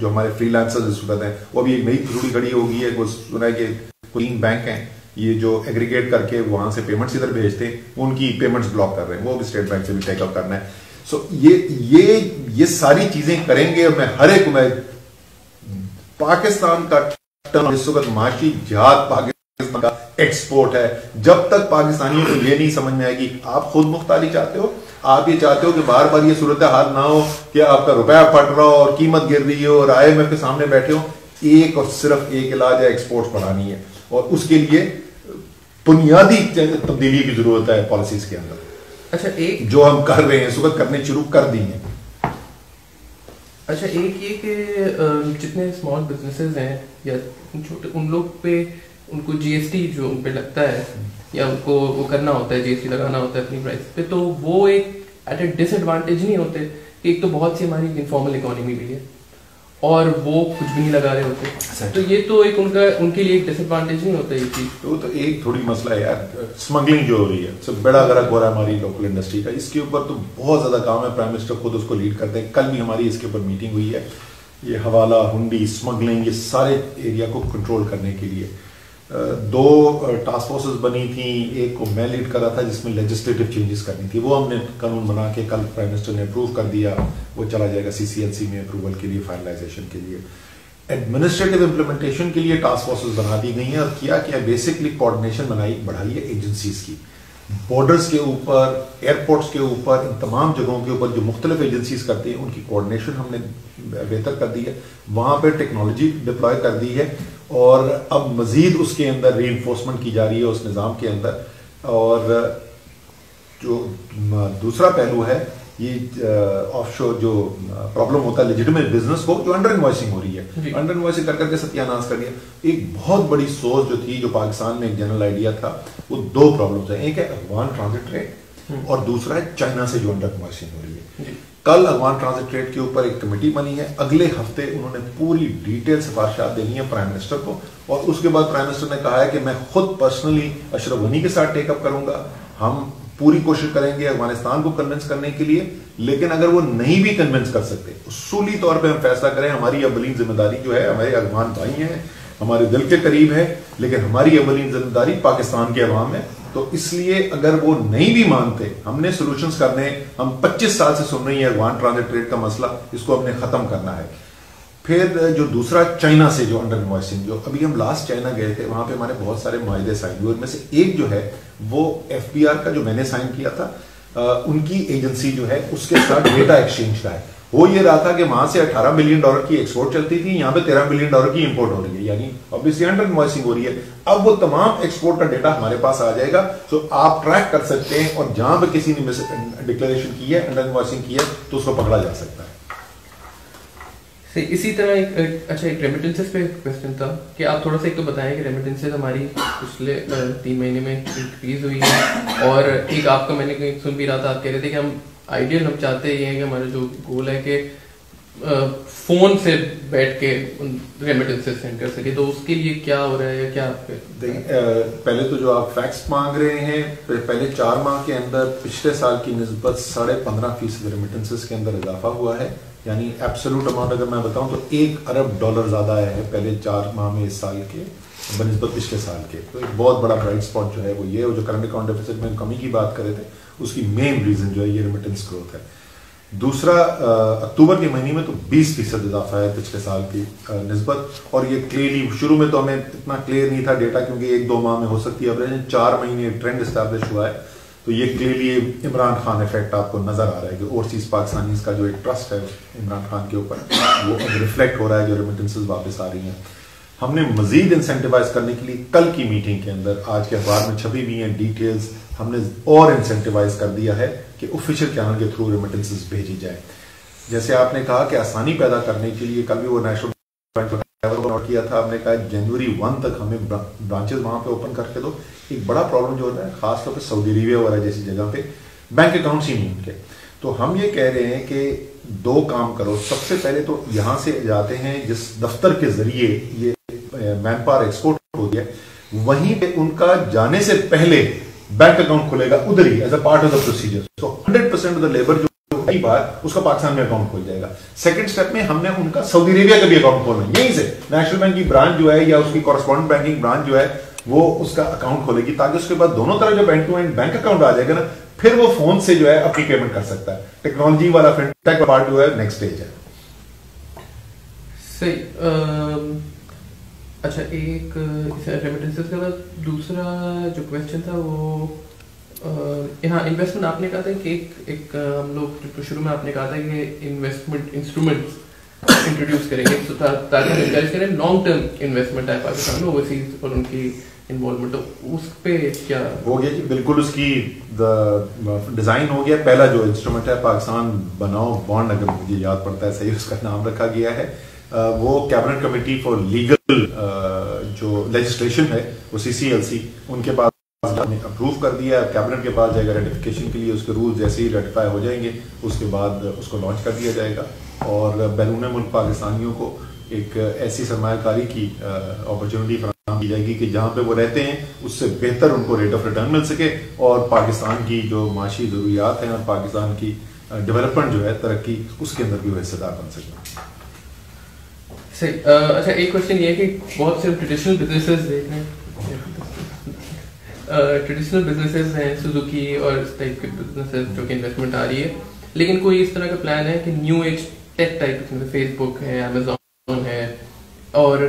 جو ہمارے فری لانسر صورت ہیں وہ ابھی ایک نئی تھوڑی کھڑی ہوگی ہے, سنا ہے کہ 3 بینک ہیں یہ جو ایگریگیٹ کر کے وہاں سے پیمنٹس ادھر بھیجتے ہیں, ان کی پیمنٹس بلاک کر رہے ہیں, وہ بھی اسٹیٹ بینک سے بھی ٹیک اپ کرنا ہے. سو یہ ساری چیزیں کریں گے. اور میں ہر ایک میں پاکستان کا اس وقت معاشی جہاد پاکستان کا ایکسپورٹ ہے. جب تک پاکستانیوں کو یہ نہیں سمجھ میں آئے گی آپ خود مختاری چاہتے ہو, آپ یہ چاہتے ہو کہ بار بار یہ صورتحال نہ ہو کہ آپ کا روپیہ پھٹ رہا ہو اور قیمت گر رہی ہو اور IMF کے سامنے بیٹھے ہو, ایک اور صرف ایک علاج ہے ایکسپورٹ بڑھانی ہے, اور اس کے لیے بنیادی تبدیلی کی ضرورت ہے پالیسیز کے اندر. اچھا ایک جو ہم کر رہے ہیں اس وقت کرنے شروع کر دی ہیں. اچھا ایک یہ کہ جتنے اسمال بزنسز ہیں یا چھوٹے, ان لوگ پہ ان کو GST جو ان پہ لگتا ہے یا ان کو وہ کرنا ہوتا ہے, GST لگانا ہوتا ہے اپنی پرائس پہ, تو وہ ایک ایٹ اے ڈس ایڈوانٹیج نہیں ہوتے. ایک تو بہت سی ہماری انفارمل اکانومی بھی ہے اور وہ کچھ بھی نہیں لگا رہے ہوتے, تو یہ تو ایک ان کے لیے ایک ڈس ایڈوانٹیج نہیں ہوتا یہ چیز. وہ تو ایک تھوڑی مسئلہ ہے یار, اسمگلنگ جو ہو رہی ہے سب بڑا غرق ہو رہا ہے ہماری لوکل انڈسٹری کا. اس کے اوپر تو بہت زیادہ کام ہے, پرائم منسٹر خود اس کو لیڈ کرتے ہیں. کل بھی ہماری اس کے اوپر میٹنگ ہوئی ہے. یہ حوالہ ہنڈی اسمگلنگ یہ سارے ایریا کو کنٹرول کرنے کے لیے 2 ٹاسک فورسز بنی تھیں. ایک کو میں لیڈ کر رہا تھا جس میں لیجسلیٹو چینجز کرنی تھی, وہ ہم نے قانون بنا کے کل پرائم منسٹر نے اپروو کر دیا, وہ چلا جائے گا CCLC میں اپروول کے لیے, فائنلائزیشن کے لیے. ایڈمنسٹریٹو امپلیمنٹیشن کے لیے ٹاسک فورسز بنا دی گئی ہیں اور کیا بیسکلی کوآرڈینیشن بڑھائی ہے ایجنسیز کی, بارڈرز کے اوپر, ایئرپورٹس کے اوپر, ان تمام جگہوں کے اوپر جو مختلف ایجنسیز کرتی ہیں ان کی کوآرڈینیشن ہم نے بہتر کر دی ہے, وہاں پہ ٹیکنالوجی ڈپلوائے کر دی ہے اور اب مزید اس کے اندر ری انفورسمنٹ کی جا رہی ہے اس نظام کے اندر. اور جو دوسرا پہلو ہے یہ آف شور جو پرابلم ہوتا ہے لیجٹمیٹ بزنس کو جو انڈر انوائسنگ ہو رہی ہے, انڈر انوائسنگ کر کے ستیہ ناش کر دیا. ایک بہت بڑی سوچ جو تھی جو پاکستان میں ایک جنرل آئیڈیا تھا, وہ 2 پرابلمز ہیں, ایک ہے افغان ٹرانزٹ ریٹ اور دوسرا ہے چائنا سے جو انڈر انوائسنگ ہو رہی ہے. کل افغان ٹرانزٹ ریٹ کے اوپر ایک کمیٹی بنی ہے, اگلے ہفتے انہوں نے پوری ڈیٹیل سفارشات دینی ہے پرائم منسٹر کو, اور اس کے بعد پرائم منسٹر نے کہا ہے کہ میں خود پرسنلی اشرف غنی کے ساتھ ٹیک اپ کروں گا. ہم پوری کوشش کریں گے افغانستان کو کنونس کرنے کے لیے, لیکن اگر وہ نہیں بھی کنونس کر سکتے اصولی طور پہ ہم فیصلہ کریں. ہماری اولین ذمہ داری جو ہے, ہمارے افغان بھائی ہیں, ہمارے دل کے قریب ہے, لیکن ہماری اولین ذمہ داری پاکستان کے عوام ہے. تو اس لیے اگر وہ نہیں بھی مانتے, ہم نے سولوشنز کرنے, ہم 25 سال سے سن رہی ہیں افغان ٹرانزٹ ریٹ کا مسئلہ, اس کو ہم نے ختم کرنا ہے. پھر جو دوسرا چائنا سے جو انڈر انوائسنگ, جو ابھی ہم لاسٹ چائنا گئے تھے, وہاں پہ ہمارے بہت سارے معاہدے سائن ہوئے, ان میں سے ایک جو ہے وہ FBR کا جو میں نے سائن کیا تھا, ان کی ایجنسی جو ہے اس کے ساتھ ڈیٹا ایکسچینج کا ہے. وہ یہ رہا تھا کہ وہاں سے $18 بلین کی ایکسپورٹ چلتی تھی, یہاں پہ $13 بلین کی امپورٹ ہو رہی ہے, یعنی obviously انڈر انوائسنگ ہو رہی ہے. اب وہ تمام ایکسپورٹ کا ڈیٹا ہمارے پاس آ جائے گا, تو آپ ٹریک کر سکتے ہیں, اور جہاں پہ کسی نے ڈکلیریشن کی ہے, انڈر انوائسنگ کی ہے, تو اس کو پکڑا جا سکتا ہے. اسی طرح ایک ریمیٹنسز پہ کوشچن تھا کہ آپ تھوڑا سا ایک تو بتائیں کہ ریمیٹنسز ہماری پچھلے 3 مہینے میں انکریز ہوئی ہے, اور ایک آپ کا میں نے کہیں سن بھی رہا تھا, آپ کہہ رہے تھے کہ ہم چاہتے یہ ہیں کہ ہمارا جو گول ہے کہ فون سے بیٹھ کے ریمیٹنسز سینڈ کر سکے, تو اس کے لیے کیا ہو رہا ہے یا کیا آپ پہلے تو جو آپ فیکٹس مانگ رہے ہیں, پہلے 4 ماہ کے اندر پچھلے سال کی نسبت 15.5% ریمیٹنسز کے اندر اضافہ ہوا ہے. یعنی ایبسولوٹ اماؤنٹ اگر میں بتاؤں تو $1 ارب زیادہ آیا ہے پہلے 4 ماہ میں اس سال کے بنسبت پچھلے سال کے. تو ایک بہت بڑا برائٹ اسپاٹ جو ہے وہ یہ, اور جو کرنٹ اکاؤنٹ ڈیفیسٹ میں کمی کی بات کر رہے تھے, اس کی مین ریزن جو ہے یہ ریمیٹنس گروتھ ہے. دوسرا, اکتوبر کے مہینے میں تو 20% اضافہ ہے پچھلے سال کی نسبت, اور یہ کلیئرلی شروع میں تو ہمیں اتنا کلیئر نہیں تھا ڈیٹا, کیونکہ 1-2 ماہ میں ہو سکتی ہے ایوریج, 4 مہینے ٹرینڈ اسٹیبلش ہوا ہے. تو یہ کلیئرلی عمران خان ایفیکٹ آپ کو نظر آ رہا ہے کہ اوورسیز پاکستانیز کا جو ایک ٹرسٹ ہے عمران خان کے اوپر, وہ ریفلیکٹ ہو رہا ہے, جو ریمیٹنسز واپس آ رہی ہیں. ہم نے مزید انسینٹیوائز کرنے کے لیے کل کی میٹنگ کے اندر, آج کے اخبار میں چھپی ہوئی ہیں ڈیٹیلز, ہم نے اور انسینٹیوائز کر دیا ہے کہ آفیشیل چینل کے تھرو ریمیٹنسز بھیجی جائے. جیسے آپ نے کہا کہ آسانی پیدا کرنے کے لیے, کل بھی وہ نیشنل بینک کو نوٹ کیا تھا, ہم نے کہا جنوری 1 تک ہمیں برانچز وہاں پہ اوپن کر کے دو. ایک بڑا پرابلم جو ہوتا ہے خاص طور پہ سعودی عربیہ وغیرہ جیسی جگہ پہ بینک اکاؤنٹس ہی نہیں ان کے, تو ہم یہ کہہ رہے ہیں کہ 2 کام کرو. سب سے پہلے تو یہاں سے جاتے ہیں جس دفتر کے ذریعے یہ مین پاور ایکسپورٹ ہو گیا, وہیں پہ ان کا جانے سے پہلے بینک اکاؤنٹ کھلے گا ادھر ہی as a part of the procedure. تو 100% آف دا لیبر جو کئی بار اس کا پاکستان میں اکاؤنٹ کھل جائے گا. سیکنڈ سٹیپ میں ہم نے ان کا سعودی عربیہ کا بھی اکاؤنٹ کھولنا ہے, یہیں سے نیشنل بینک کی برانچ جو ہے یا اس کی کورسپونڈنٹ بینکنگ برانچ جو ہے وہ اس کا اکاؤنٹ کھولے گی, تاکہ اس کے بعد دونوں طرف جو بینک ٹو بینک اکاؤنٹ آ جائے گا نا, پھر وہ فون سے جو ہے اپنی پیمنٹ کر سکتا ہے. ٹیکنالوجی والا فنٹیک پارٹ جو ہے نیکسٹ اسٹیج ہے. صحیح. اچھا, ایک ریمیٹنسز کا دوسرا جو کویسچن تھا وہ یہاں انویسٹمنٹ آپ نے کہا تھا کہ ایک ہم لوگ شروع میں آپ نے کہا تھا کہ انویسٹمنٹ انسٹرومنٹس انٹروڈیوس کریں گے تاکہ ہم انکریج کریں لانگ ٹرم انویسٹمنٹ ہے پاکستان میں اوورسیز, اور ان کی انوالومنٹ. تو اس پہ کیا ہو گیا جی؟ بالکل اس کی ڈیزائن ہو گیا. پہلا جو انسٹرومنٹ ہے پاکستان بناؤ بانڈ, اگر مجھے یاد پڑتا ہے صحیح اس کا نام رکھا گیا ہے, وہ کیبنٹ کمیٹی فار لیگل جو لیجسلیشن ہے وہ CCLC ان کے پاس نے اپروو کر دیا. کیبنٹ کے پاس جائے گا ریٹیفیکیشن کے لیے, اس کے رول جیسے ہی ریٹیفائی ہو جائیں گے اس کے بعد اس کو لانچ کر دیا جائے گا, اور بیرون ملک پاکستانیوں کو ایک ایسی سرمایہ کاری کی اپرچونٹی فراہم کی جائے گی کہ جہاں پہ وہ رہتے ہیں اس سے بہتر ان کو ریٹ آف ریٹرن مل سکے, اور پاکستان کی جو معاشی ضروریات ہیں اور پاکستان کی ڈیولپمنٹ جو ہے ترقی, اس کے اندر بھی وہ حصہ دار بن سکے. صحیح. اچھا ایک کوشچن یہ ہے کہ بہت سے ٹریڈیشنل بزنسز دیکھ رہے ہیں, ٹریڈیشنل بزنسز ہیں سوزوکی اور اس ٹائپ کے بزنسز جو کہ انویسٹمنٹ آ رہی ہے, لیکن کوئی اس طرح کا پلان ہے کہ نیو ایج ٹیک ٹائپ میں فیس بک ہے, امیزون ہے, اور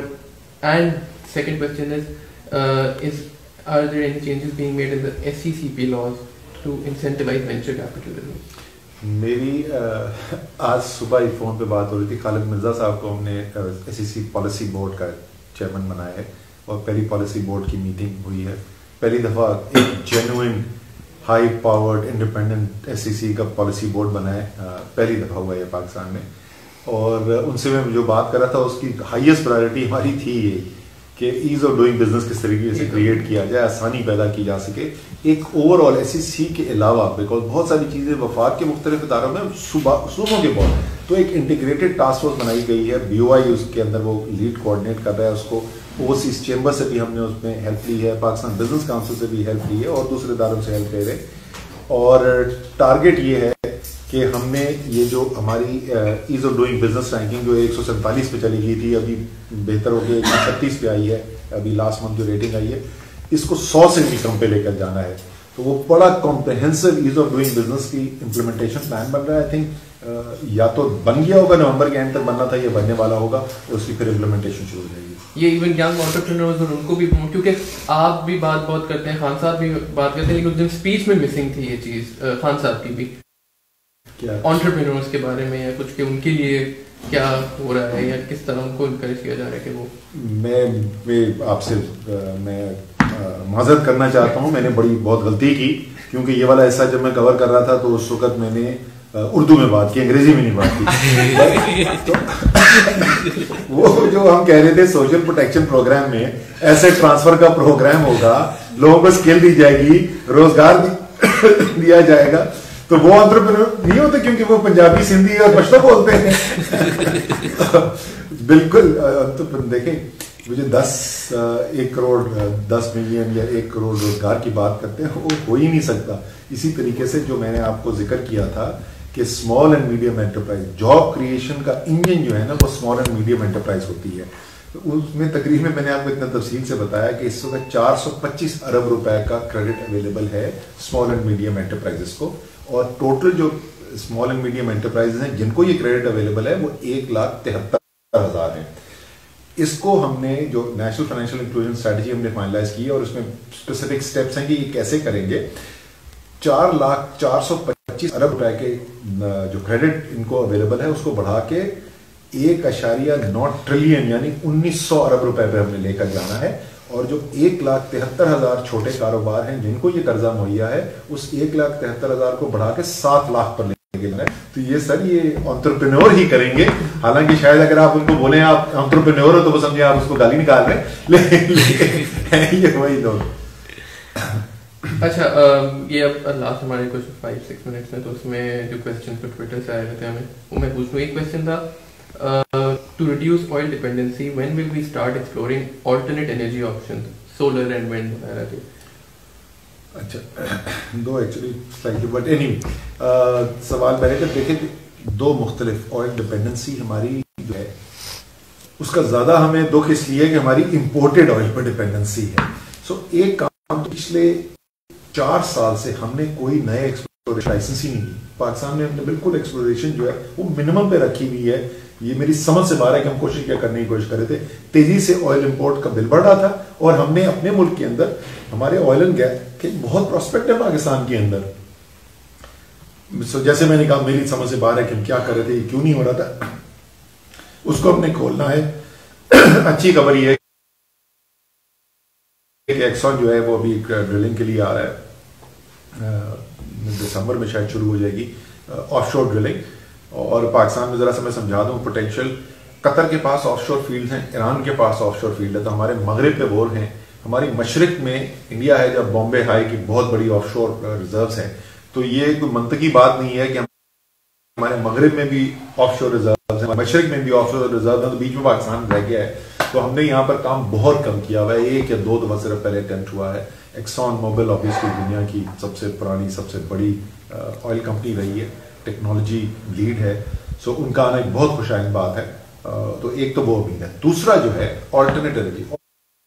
and second question is are there any changes being made in the SECP laws to incentivize venture capitalism? میری آج صبح ہی فون پہ بات ہو رہی تھی, خالد مرزا صاحب کو ہم نے SEC پالیسی بورڈ کا چیئرمین بنایا ہے, اور پہلی پالیسی بورڈ کی میٹنگ ہوئی ہے. پہلی دفعہ ایک genuine high powered independent SEC کا پالیسی بورڈ بنا ہے, پہلی دفعہ ہوا ہے پاکستان میں. اور ان سے میں جو بات کر رہا تھا اس کی ہائیسٹ پرائرٹی ہماری تھی یہ کہ ایز آف ڈوئنگ بزنس کس طریقے سے کریٹ کیا جائے, آسانی پیدا کی جا سکے. ایک اوور آل SEC کے علاوہ بیکاز بہت ساری چیزیں وفاق کے مختلف اداروں میں صوبوں کے بہت, تو ایک انٹیگریٹڈ ٹاسک فورس بنائی گئی ہے. BOI اس کے اندر وہ لیڈ کوآرڈینیٹ کر رہا ہے, اس کو اوورسیز چیمبر سے بھی ہم نے اس میں ہیلپ لی ہے, پاکستان بزنس کاؤنسل سے بھی ہیلپ لی ہے, اور دوسرے اداروں سے ہیلپ لے رہے. اور ٹارگیٹ یہ ہے کہ ہم نے یہ جو ہماری as of doing business ranking جو 147 پہ چلی گئی تھی, ابھی بہتر ہو کے 136 پہ آئی ہے, ابھی لاسٹ منتھ جو ریٹنگ آئی ہے, اس کو 100 سے بھی کم پہ لے کر جانا ہے. تو وہ بڑا comprehensive as of doing business کی امپلیمنٹیشن پلان بن رہا ہے. آئی تھنک یا تو بن گیا ہوگا, نومبر کے اینڈ تک بننا تھا, یا بننے والا ہوگا, اور اس کی پھر امپلیمنٹیشن شروع ہو جائے گی. یہ ایون ینگ انٹرپرینورز اور ان کو بھی, کیونکہ آپ بھی بات بہت کرتے ہیں, خان صاحب بھی بات کرتے ہیں, لیکن اس دن اسپیچ میں مسنگ تھی یہ چیز خان صاحب کی بھی, انٹرپرینورز کے بارے میں یا کچھ, کہ ان کے لیے کیا ہو رہا ہے یا کس طرح ان کو انکریج کیا جا رہا ہے کہ وہ. میں آپ سے میں معذرت کرنا چاہتا ہوں, میں نے بہت غلطی کی, کیونکہ یہ والا ایسا جب میں کور کر رہا تھا تو اس وقت میں نے اردو میں بات کی, انگریزی میں نہیں بات کی. وہ جو ہم کہہ رہے تھے سوشل پروٹیکشن پروگرام میں ایسٹ ٹرانسفر کا پروگرام ہوگا, لوگوں کو اسکل دی جائے گی, روزگار دیا جائے گا, تو وہ انٹرپرینور نہیں ہوتے کیونکہ وہ پنجابی, سندھی اور پشتو بولتے ہیں. بالکل. دیکھیں مجھے 1 کروڑ 10 ملین یا 1 کروڑ روزگار کی بات کرتے ہیں, وہ ہو ہی نہیں سکتا. اسی طریقے سے جو میں نے آپ کو ذکر کیا تھا کہ small and medium enterprise job creation کا انجن جو ہے نا, وہ اسمال اینڈ میڈیم انٹرپرائز ہوتی ہے. اس میں تقریب میں نے آپ کو اتنا تفصیل سے بتایا کہ اس وقت 425 ارب روپے کا کریڈٹ اویلیبل ہے اسمال اینڈ میڈیم انٹرپرائزز کو, اور ٹوٹل جو اسمال اینڈ میڈیم انٹرپرائزز ہیں جن کو یہ کریڈٹ اویلیبل ہے وہ 1,73,000 ہیں. اس کو ہم نے جو نیشنل فائنینشیل انکلوژن اسٹریٹجی ہم نے فائنلائز کی, اور اس میں اسپیسیفک اسٹیپس ہیں کہ یہ کیسے کریں گے. 4,425 ارب روپے کے جو کریڈٹ ان کو اویلیبل ہے اس کو بڑھا کے 1.9 ٹریلین یعنی 1,900 ارب روپے پہ ہم نے لے کر جانا ہے. اور جو 1,73,000 چھوٹے کاروبار ہیں جن کو یہ قرضہ مہیا ہے, اس 1,73,000 کو بڑھا کے 7 لاکھ پر لے کے جانا ہے. تو یہ سر یہ انٹرپرینور ہی کریں گے, حالانکہ شاید اگر آپ ان کو بولیں آپ انٹرپرینور ہو تو وہ سمجھے آپ اس کو گالی نکال رہے ہیں, لیکن یہ وہی لوگ. اچھا یہ اب لاسٹ ہمارے کچھ 5-6 منٹس میں, تو اس میں جو کویسچن پہ ٹویٹر سے آئے ہوئے تھے ہمیں, وہ میں پوچھوں. ایک کویسچن تھا to reduce oil dependency, when will we start exploring alternate energy options, solar and wind وغیرہ کے. اچھا دو ایکچولی سلائٹلی, بٹ اینی سوال پہلے کہ دیکھیں دو مختلف آئل ڈپینڈنسی ہماری جو ہے اس کا زیادہ ہمیں دکھ اس لیے کہ ہماری امپورٹیڈ آئل پر ڈپینڈنسی ہے. سو ایک کام پچھلے 4 سال سے ہم نے کوئی نئے ایکسپلوریشن لائسنس ہی نہیں دی. پاکستان میں ہم نے بالکل ایکسپلوریشن جو ہے وہ منیمم پہ رکھی ہوئی ہے. یہ میری سمجھ سے باہر ہے کہ ہم کوشش کیا کرنے کی کوشش کر رہے تھے. تیزی سے آئل امپورٹ کا بل بڑھ رہا تھا, اور ہم نے اپنے ملک کے اندر ہمارے آئل اینڈ گیس کے بہت پراسپیکٹ ہے پاکستان کے اندر. جیسے میں نے کہا میری سمجھ سے باہر ہے کہ ہم کیا کر رہے تھے, یہ کیوں نہیں ہو رہا تھا, اس کو ہم نے کھولنا ہے. اچھی خبر یہ ہے کہ ایکسون جو ہے وہ ابھی ڈرلنگ کے لیے آ رہا ہے, دسمبر میں شاید شروع ہو جائے گی آف شور ڈرلنگ. اور پاکستان میں ذرا سا میں سمجھا دوں پوٹینشیل, قطر کے پاس آف شور فیلڈ ہیں, ایران کے پاس آف شور فیلڈ ہے, تو ہمارے مغرب پہ بور ہیں, ہماری مشرق میں انڈیا ہے جب بامبے ہائی کی بہت بڑی آف شور ریزروز ہیں. تو یہ کوئی منطقی بات نہیں ہے کہ ہمارے مغرب میں بھی آف شور ریزروز ہیں, مشرق میں بھی آف شور ریزروز ہیں, تو بیچ میں پاکستان رہ گیا ہے. تو ہم نے یہاں پر کام بہت کم کیا ہوا ہے, 1 یا 2 دفعہ صرف پہلے اٹیمپٹ ہوا ہے. ایکسون موبل آبویسلی دنیا کی سب سے پرانی سب سے بڑی آئل کمپنی رہی ہے, ٹیکنالوجی لیڈ ہے, سو ان کا آنا ایک بہت خوش آئند بات ہے. تو ایک تو وہ امید ہے. دوسرا جو ہے آلٹرنیٹ انرجی.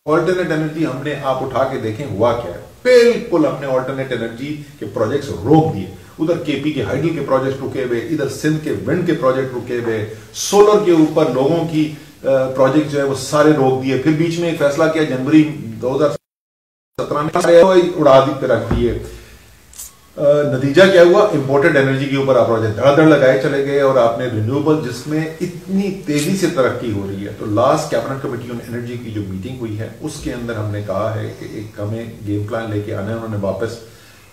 آلٹرنیٹ انرجی ہم نے آپ اٹھا کے دیکھیں ہوا کیا ہے. بالکل ہم نے آلٹرنیٹ انرجی کے پروجیکٹس روک دیے. ادھر کے پی کے ہائیڈل کے پروجیکٹ رکے ہوئے, ادھر سندھ کے ونڈ کے پروجیکٹ رکے ہوئے, سولر کے اوپر لوگوں کی پروجیکٹ جو ہے وہ سارے روک دیے. پھر بیچ میں ایک فیصلہ کیا جنوری 2017 میں اڑا دی رکھ دیے. نتیجہ کیا ہوا, امپورٹڈ انرجی کے اوپر آپ پروجیکٹ دھڑ دھڑ لگائے چلے گئے, اور آپ نے رینیوبل جس میں اتنی تیزی سے ترقی ہو رہی ہے. تو last cabinet committee on energy کی جو میٹنگ ہوئی ہے اس کے اندر ہم نے کہا ہے کہ ایک ہمیں گیم پلان لے کے آنا ہے. انہوں نے واپس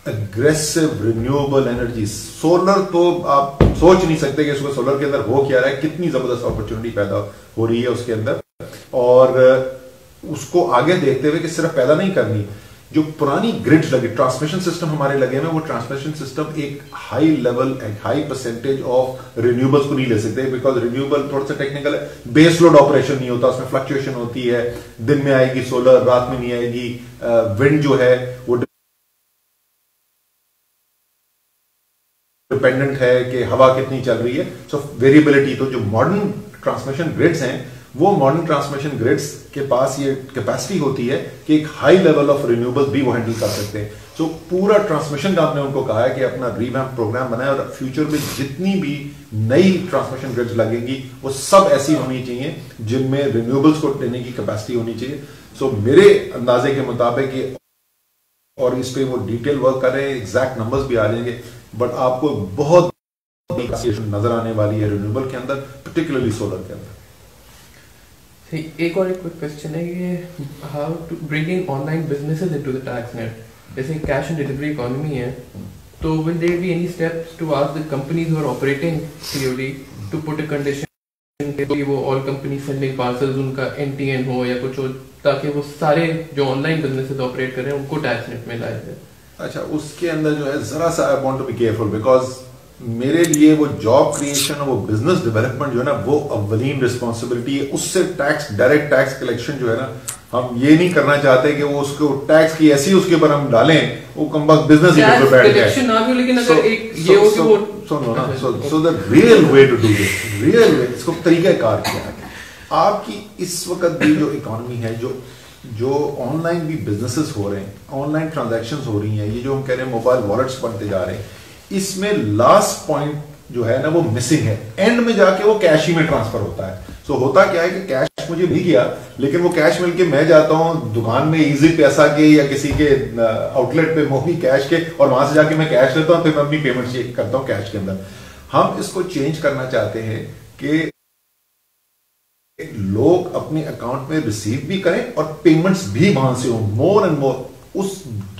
اگریسو رینیوبل انرجی, سولر تو آپ سوچ نہیں سکتے کہ اس کو سولر کے اندر ہو کیا رہا ہے, کتنی زبردست اپرچونٹی پیدا ہو رہی ہے اس کے اندر. اور اس کو آگے دیکھتے ہوئے کہ صرف پیدا نہیں کرنی, جو پرانی گرڈ لگے, ٹرانسمیشن سسٹم ہمارے لگے ہوئے, وہ ٹرانسمیشن سسٹم ایک ہائی لیول, ایک ہائی پرسنٹیج آف رینیوبلس کو نہیں لے سکتے, بیکاز رینیوبل تھوڑا سا ٹیکنیکل ہے. بیس لوڈ آپریشن نہیں ہوتا, اس میں فلکچویشن ہوتی ہے, دن میں آئے گی سولر, رات میں نہیں آئے گی. ونڈ جو ہے وہ ڈپینڈنٹ ہے کہ ہوا کتنی چل رہی ہے. سو ویریبلٹی. تو جو ماڈرن ٹرانسمیشن گریڈز ہیں وہ ماڈرن ٹرانسمیشن گریڈز کے پاس یہ کیپیسٹی ہوتی ہے کہ ایک ہائی لیول آف رینیوبل بھی وہ ہینڈل کر سکتے ہیں. سو پورا ٹرانسمیشن کا ہم نے ان کو کہا ہے کہ اپنا ریویمپ پروگرام بنائے, اور فیوچر میں جتنی بھی نئی ٹرانسمیشن گریڈز لگیں گی وہ سب ایسی ہونی چاہیے جن میں رینیوبلس کو دینے کی کیپیسٹی ہونی چاہیے. سو میرے اندازے کے مطابق یہ, اور اس پہ وہ ڈیٹیل ورک کریں, ایگزیکٹ نمبرز بھی آ جائیں گے, بٹ آپ کو بہت نظر آنے والی ہے رینیوبل کے اندر, پرٹیکولرلی سولر کے اندر. ایک اور ایک کوشچن ہے کہ how to bringing online businesses into the tax net. جیسے کیش اینڈ ڈیلیوری اکانومی ہے, تو will there be any steps to ask the companies who are operating C O D to put a condition کہ وہ all companies sending parcels ان کا N T N ہو یا کچھ ہو, تاکہ وہ سارے جو آن لائن بزنسز آپریٹ کر رہے ہیں ان کو ٹیکس نیٹ میں لائے جائے. اچھا, اس کے اندر جو ہے ذرا سا I want to be careful, because میرے لیے وہ جاب کریشن اور وہ بزنس ڈیولپمنٹ جو ہے نا وہ اولین رسپانسبلٹی ہے. اس سے ٹیکس, ڈائریکٹ ٹیکس کلیکشن جو ہے نا, ہم یہ نہیں کرنا چاہتے کہ وہ اس کو ٹیکس کی ایسی اس کے اوپر ہم ڈالیں وہ کم وقت بزنس ہی پہ بیٹھ جائے. لیکن اگر ایک یہ ہو کہ وہ سنو نا, so the real way to do this, real way, اس کو طریقہ کار کیا ہے. آپ کی اس وقت بھی جو اکانومی ہے, جو آن لائن بھی بزنسز ہو رہے ہیں, آن لائن ٹرانزیکشنز ہو رہی ہیں, یہ جو ہم کہہ رہے ہیں موبائل والیٹس بنتے جا رہے ہیں, اس میں لاسٹ پوائنٹ جو ہے نا وہ مسنگ ہے. اینڈ میں جا کے وہ کیش ہی میں ٹرانسفر ہوتا ہے. سو ہوتا کیا ہے کہ کیش مجھے مل گیا, لیکن وہ کیش مل کے میں جاتا ہوں دکان میں ایزی پیسہ کے یا کسی کے آؤٹ لیٹ پہ موبی کیش کے, اور وہاں سے جا کے میں کیش لیتا ہوں, پھر میں اپنی پیمنٹ کرتا ہوں کیش کے اندر. ہم اس کو چینج کرنا چاہتے ہیں کہ لوگ اپنے اکاؤنٹ میں ریسیو بھی کریں اور پیمنٹس بھی وہاں سے ہوں, مور اینڈ مور.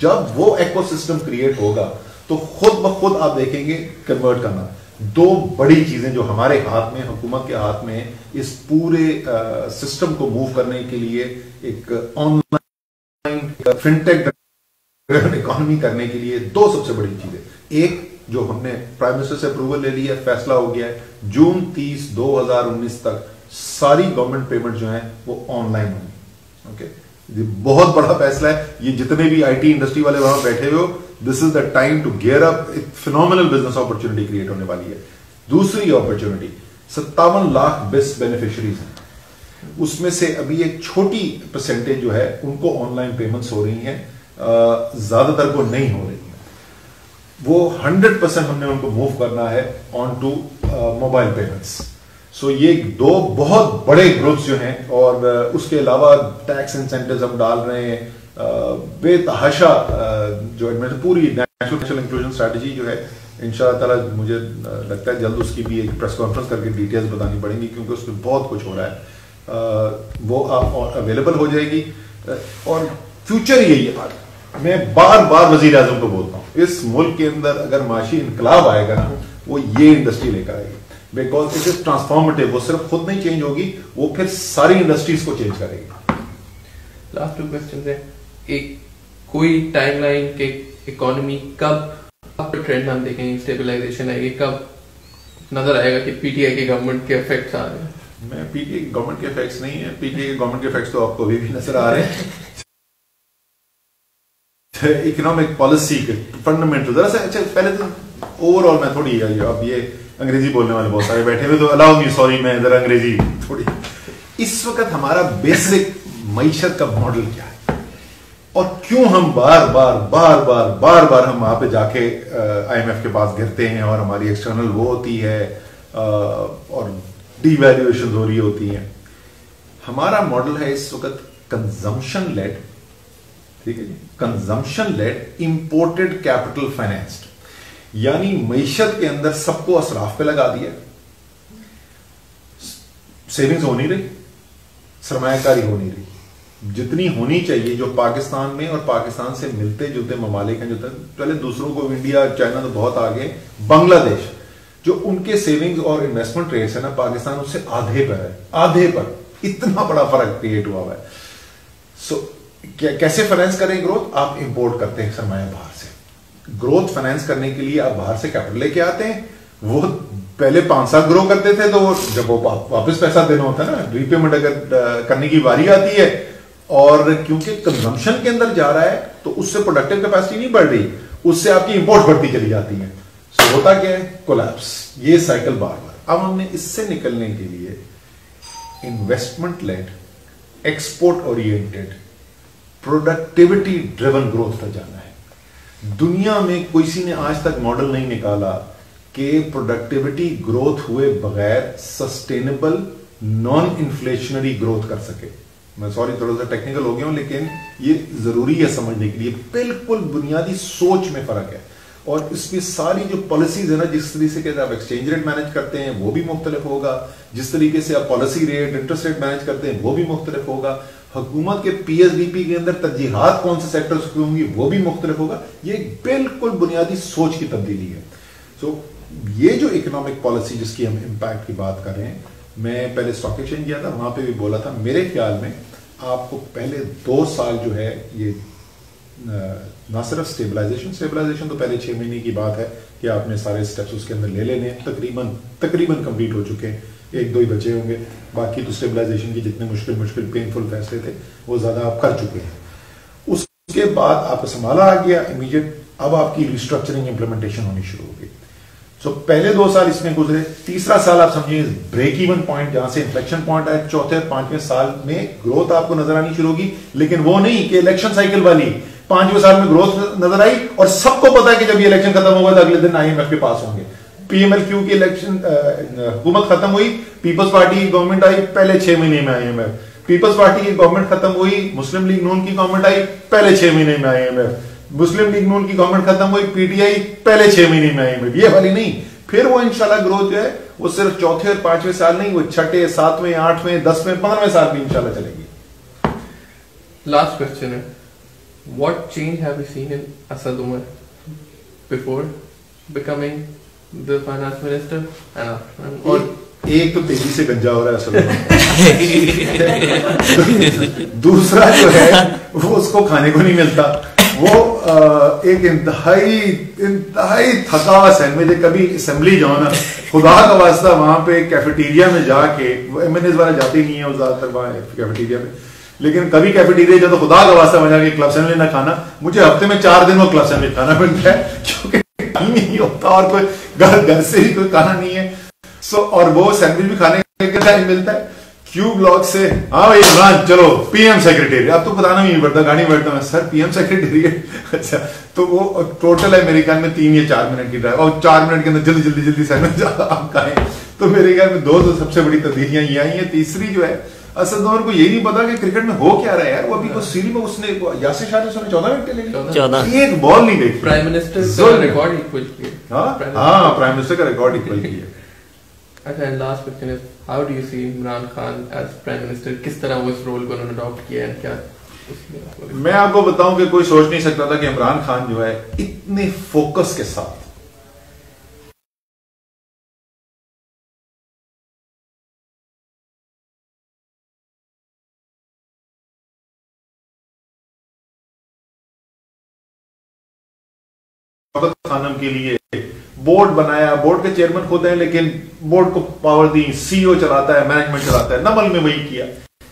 جب وہ ایکو سسٹم کریٹ ہوگا تو خود بخود آپ دیکھیں گے کنورٹ کرنا. دو بڑی چیزیں جو ہمارے ہاتھ میں, حکومت کے ہاتھ میں, اس پورے سسٹم کو موو کرنے کے لیے, ایک آن لائن فنٹیک اکانومی کرنے کے لیے دو سب سے بڑی چیزیں. ایک جو ہم نے پرائم منسٹر سے اپروول لے لیا ہے, فیصلہ ہو گیا ہے, جون 30, 2019 تک ساری گورنمنٹ پیمنٹ جو ہیں وہ آن لائن ہوں گی. اوکے, یہ بہت بڑا فیصلہ ہے. یہ جتنے بھی آئی ٹی انڈسٹری والے وہاں بیٹھے ہوئے ہو, دس از the time to gear up. ایک فینومینل بزنس اپرچونٹی کریٹ ہونے والی ہے. دوسری اپرچونٹی, 57 لاکھ بیسٹ بینیفیشریز ہیں, اس میں سے ابھی ایک چھوٹی پرسنٹیج جو ہے ان کو آن لائن پیمنٹس ہو رہی ہیں, زیادہ تر کو نہیں ہو رہی ہیں. وہ 100% ہم نے ان کو موو کرنا ہے آن ٹو موبائل پیمنٹس. سو یہ دو بہت بڑے گروپس جو ہیں, اور اس کے علاوہ ٹیکس انسینٹیوز ہم ڈال رہے ہیں. بے تحاشا جو پوری نیشنل انکلوژن اسٹریٹجی جو ہے, ان شاء اللہ تعالیٰ مجھے لگتا ہے جلد اس کی بھی ایک پریس کانفرنس کر کے ڈیٹیلز بتانی پڑیں گی, کیونکہ اس میں بہت کچھ ہو رہا ہے. وہ آپ اویلیبل ہو جائے گی. اور فیوچر یہی ہے, میں بار بار وزیر اعظم کو بولتا ہوں, اس ملک کے اندر اگر معاشی انقلاب آئے گا نا, وہ یہ انڈسٹری لے کر آئے گی, بیکاز اٹ از ٹرانسفارمیٹیو. وہ صرف خود نہیں چینج ہوگی, وہ پھر ساری انڈسٹریز کو چینج کرے گی. لاسٹ 2 کوسچنز ہیں. ایک کوئی ٹائم لائن کہ اکانومی کب اپ ٹرینڈ ہم دیکھیں گے, اسٹیبلائزیشن آئے گی, کب نظر آئے گا کہ پی ٹی آئی کی گورنمنٹ کے افیکٹس آ رہے ہیں؟ میں پی ٹی آئی گورنمنٹ کے افیکٹس نہیں ہیں, پی ٹی آئی گورنمنٹ کے افیکٹس تو آپ کو ابھی بھی نظر آ رہے ہیں. اکنامک پالیسی کے فنڈامنٹل ذرا سا, اچھا پہلے تو اوور آل میں تھوڑی اب یہ انگریزی بولنے والے بہت سارے بیٹھے ہوئے, تو الاؤ می, سوری میں ذرا انگریزی تھوڑی. اس وقت ہمارا بیسک معیشت کا ماڈل کیا ہے, اور کیوں ہم بار بار ہم وہاں پہ جا کے آئی ایم ایف کے پاس گرتے ہیں, اور ہماری ایکسٹرنل وہ ہوتی ہے اور ڈی ویلیویشن ہو رہی ہوتی ہیں. ہمارا ماڈل ہے اس وقت کنزمپشن لیڈ, ٹھیک ہے جی, consumption led imported capital financed, یعنی معیشت کے اندر سب کو اسراف پہ لگا دیا, سیونگز ہو نہیں رہی, سرمایہ کاری ہو نہیں رہی جتنی ہونی چاہیے. جو پاکستان میں اور پاکستان سے ملتے جلتے ممالک ہیں, جو پہلے دوسروں کو, انڈیا چائنا تو بہت آگے, بنگلہ دیش, جو ان کے سیونگز اور انویسٹمنٹ ریٹس ہے نا, پاکستان اس سے آدھے پر ہے, آدھے پر. اتنا بڑا فرق کریٹ ہوا ہے. سو کیسے فائنینس کریں گروتھ؟ آپ امپورٹ کرتے ہیں سرمایہ باہر سے. گروتھ فائنینس کرنے کے لیے آپ باہر سے کیپٹل لے کے آتے ہیں. وہ پہلے 5 سال گرو کرتے تھے, تو جب وہ واپس پیسہ دینا ہوتا ہے نا, ری پیمنٹ اگر کرنے کی باری آتی ہے, اور کیونکہ کنزمپشن کے اندر جا رہا ہے تو اس سے پروڈکٹیو کیپیسٹی نہیں بڑھ رہی, اس سے آپ کی امپورٹ بڑھتی چلی جاتی ہیں. سو ہوتا کیا ہے؟ کولیپس. یہ سائیکل بار بار. اب ہم نے اس سے نکلنے کے لیے investment led, export oriented, productivity driven growth پر جانا ہے. دنیا میں کسی نے آج تک ماڈل نہیں نکالا کہ پروڈکٹیوٹی گروتھ ہوئے بغیر سسٹینیبل نان انفلیشنری گروتھ کر سکے. میں سوری تھوڑا سا ٹیکنیکل ہو گیا ہوں, لیکن یہ ضروری ہے سمجھنے کے لیے. بالکل بنیادی سوچ میں فرق ہے, اور اس میں ساری جو پالیسیز ہے نا, جس طریقے سے آپ ایکسچینج ریٹ مینج کرتے ہیں وہ بھی مختلف ہوگا, جس طریقے سے آپ policy rate, interest rate manage کرتے ہیں وہ بھی مختلف ہوگا, حکومت کے پی ایس ڈی پی کے اندر ترجیحات کون سے سیکٹرز کی ہوں گی وہ بھی مختلف ہوگا. یہ بالکل بنیادی سوچ کی تبدیلی ہے. سو یہ جو اکنامک پالیسی جس کی ہم امپیکٹ کی بات کر رہے ہیں, میں پہلے اسٹاک ایکسچینج گیا تھا, وہاں پہ بھی بولا تھا, میرے خیال میں آپ کو پہلے 2 سال جو ہے یہ نہ صرف اسٹیبلائزیشن تو پہلے 6 مہینے کی بات ہے کہ آپ نے سارے اسٹیپس اس کے اندر لے لینے, تقریباً کمپلیٹ ہو چکے ہیں, 1-2 ہی بچے ہوں گے, باقی تو اسٹیبلائزیشن کی جتنے مشکل پینفل فیصلے تھے وہ زیادہ آپ کر چکے ہیں. اس کے بعد آپ کا سنبھالا آ گیا امیڈیٹ, اب آپ کی ریسٹرکچرنگ امپلیمنٹیشن ہونی شروع ہو گئی. سو پہلے 2 سال اس میں گزرے, تیسرا سال آپ سمجھیں بریک ایون پوائنٹ, جہاں سے انفلیکشن پوائنٹ آئے, چوتھے اور 5ویں سال میں گروتھ آپ کو نظر آنی شروع ہوگی, لیکن وہ نہیں کہ الیکشن سائیکل والی. 5ویں سال میں گروتھ نظر آئی, اور سب کو پتا ہے کہ جب یہ الیکشن ختم ہوگا تو اگلے دن آئی ایم ایف کے پاس ہوں گے. پی ایم ایل کیو کی الیکشن حکومت ختم ہوئی, پیپلز پارٹی کی گورنمنٹ آئی, پہلے 6 مہینے میں I M F. Peoples Party کی گورنمنٹ ختم ہوئی, مسلم لیگ نون کی گورنمنٹ آئی, پہلے 6 مہینے میں I M F. Muslim League Noon کی گورنمنٹ ختم ہوئی, پی ٹی آئی, پہلے 6 مہینے میں آئی ایم ایف. یہ والی نہیں. پھر وہ انشاءاللہ گروتھ جو ہے وہ صرف چوتھے اور 5ویں سال نہیں, وہ 6, 7, 8, 10, 15ویں سال بھی انشاءاللہ چلے گی. لاسٹ کوسچن ہے, what change have you seen in Asad Umar before becoming the finance minister and after? اور ایک تو تیزی سے گنجا ہو رہا ہے اصل میں, دوسرا جو ہے وہ اس کو کھانے کو نہیں ملتا, وہ ایک انتہائی تھکا ہوا سینڈوچ ہے. کبھی اسمبلی جاؤ نا, خدا کا واسطہ وہاں پہ کیفیٹیریا میں جا کے, وہ ایم این ایز والے جاتے ہی نہیں ہیں زیادہ تر وہاں کیفیٹیریا میں, لیکن کبھی کیفیٹیریا جا تو خدا کا واسطہ وہاں جا کے کلب سینڈوچ نہ کھانا. مجھے ہفتے میں 4 دن وہ کلب سینڈوچ کھانا پڑتا ہے, کیونکہ ٹائم نہیں ہوتا اور کوئی گھر سے ہی کوئی کھانا نہیں ہے. سو اور وہ سینڈوچ بھی کھانے کا ٹائم ملتا ہے. کیو بلاک سے, ہاں بھائی عمران چلو پی ایم سیکریٹری, اب تو بتانا بھی نہیں پڑتا, گاڑی میں بیٹھتا ہوں سر پی ایم سیکریٹری ہے. اچھا, تو وہ ٹوٹل ہے میرے خیال میں 3 یا 4 منٹ کی ڈرائیو, اور 4 منٹ کے اندر جلدی سینڈوچ آپ کھائیں. تو میرے خیال میں 2 سب سے بڑی تبدیلیاں یہ آئی ہیں. تیسری جو ہے, اسد عمر کو یہی نہیں پتا کہ کرکٹ میں ہو کیا رہا ہے یار. وہ ابھی سیری میں اس نے یاسر شاہ نے 14 گھنٹے لے لیے, ایک بال نہیں دیکھی. پرائم منسٹر کا ریکارڈ ایکول کیا. ہاں, پرائم منسٹر کا ریکارڈ ایکول کیا. اچھا, and last question is, how do you see Imran Khan as prime minister, کس طرح وہ اس رول کو انہوں نے اڈاپٹ کیا ہے, کیا میں آپ کو بتاؤں کہ کوئی سوچ نہیں سکتا تھا کہ عمران خان جو ہے اتنے فوکس کے ساتھ خانم کے لیے بورڈ بنایا. بورڈ کے چیئرمین خود ہیں, لیکن بورڈ کو پاور دی, سی او چلاتا ہے, مینجمنٹ چلاتا ہے. نمل میں وہی کیا.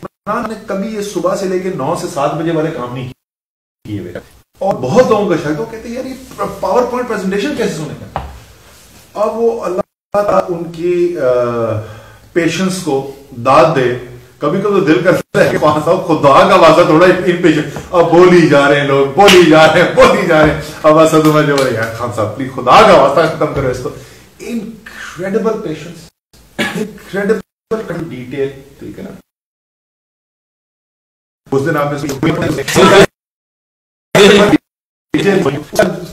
عمران نے کبھی یہ صبح سے لے کے 9 سے 7 بجے والے کام نہیں کیے ہوئے, اور بہت لوگوں کا شک, وہ کہتے ہیں یار یہ پاور پوائنٹ پریزنٹیشن کیسے سنے گا. اب وہ اللہ ان کی پیشنس کو داد دے. کبھی کبھی دل کرتا ہے کہ خان صاحب خدا کا واسطہ تھوڑا ان پیشنٹ, اب بولی جا رہے ہیں لوگ, بولی جا رہے ہیں, اب اسد عمر جو ہے یار خان صاحب پلیز خدا کا واسطہ ختم کرو اس کو. Incredible patience, incredible detail. ٹھیک ہے نا, اس دن آپ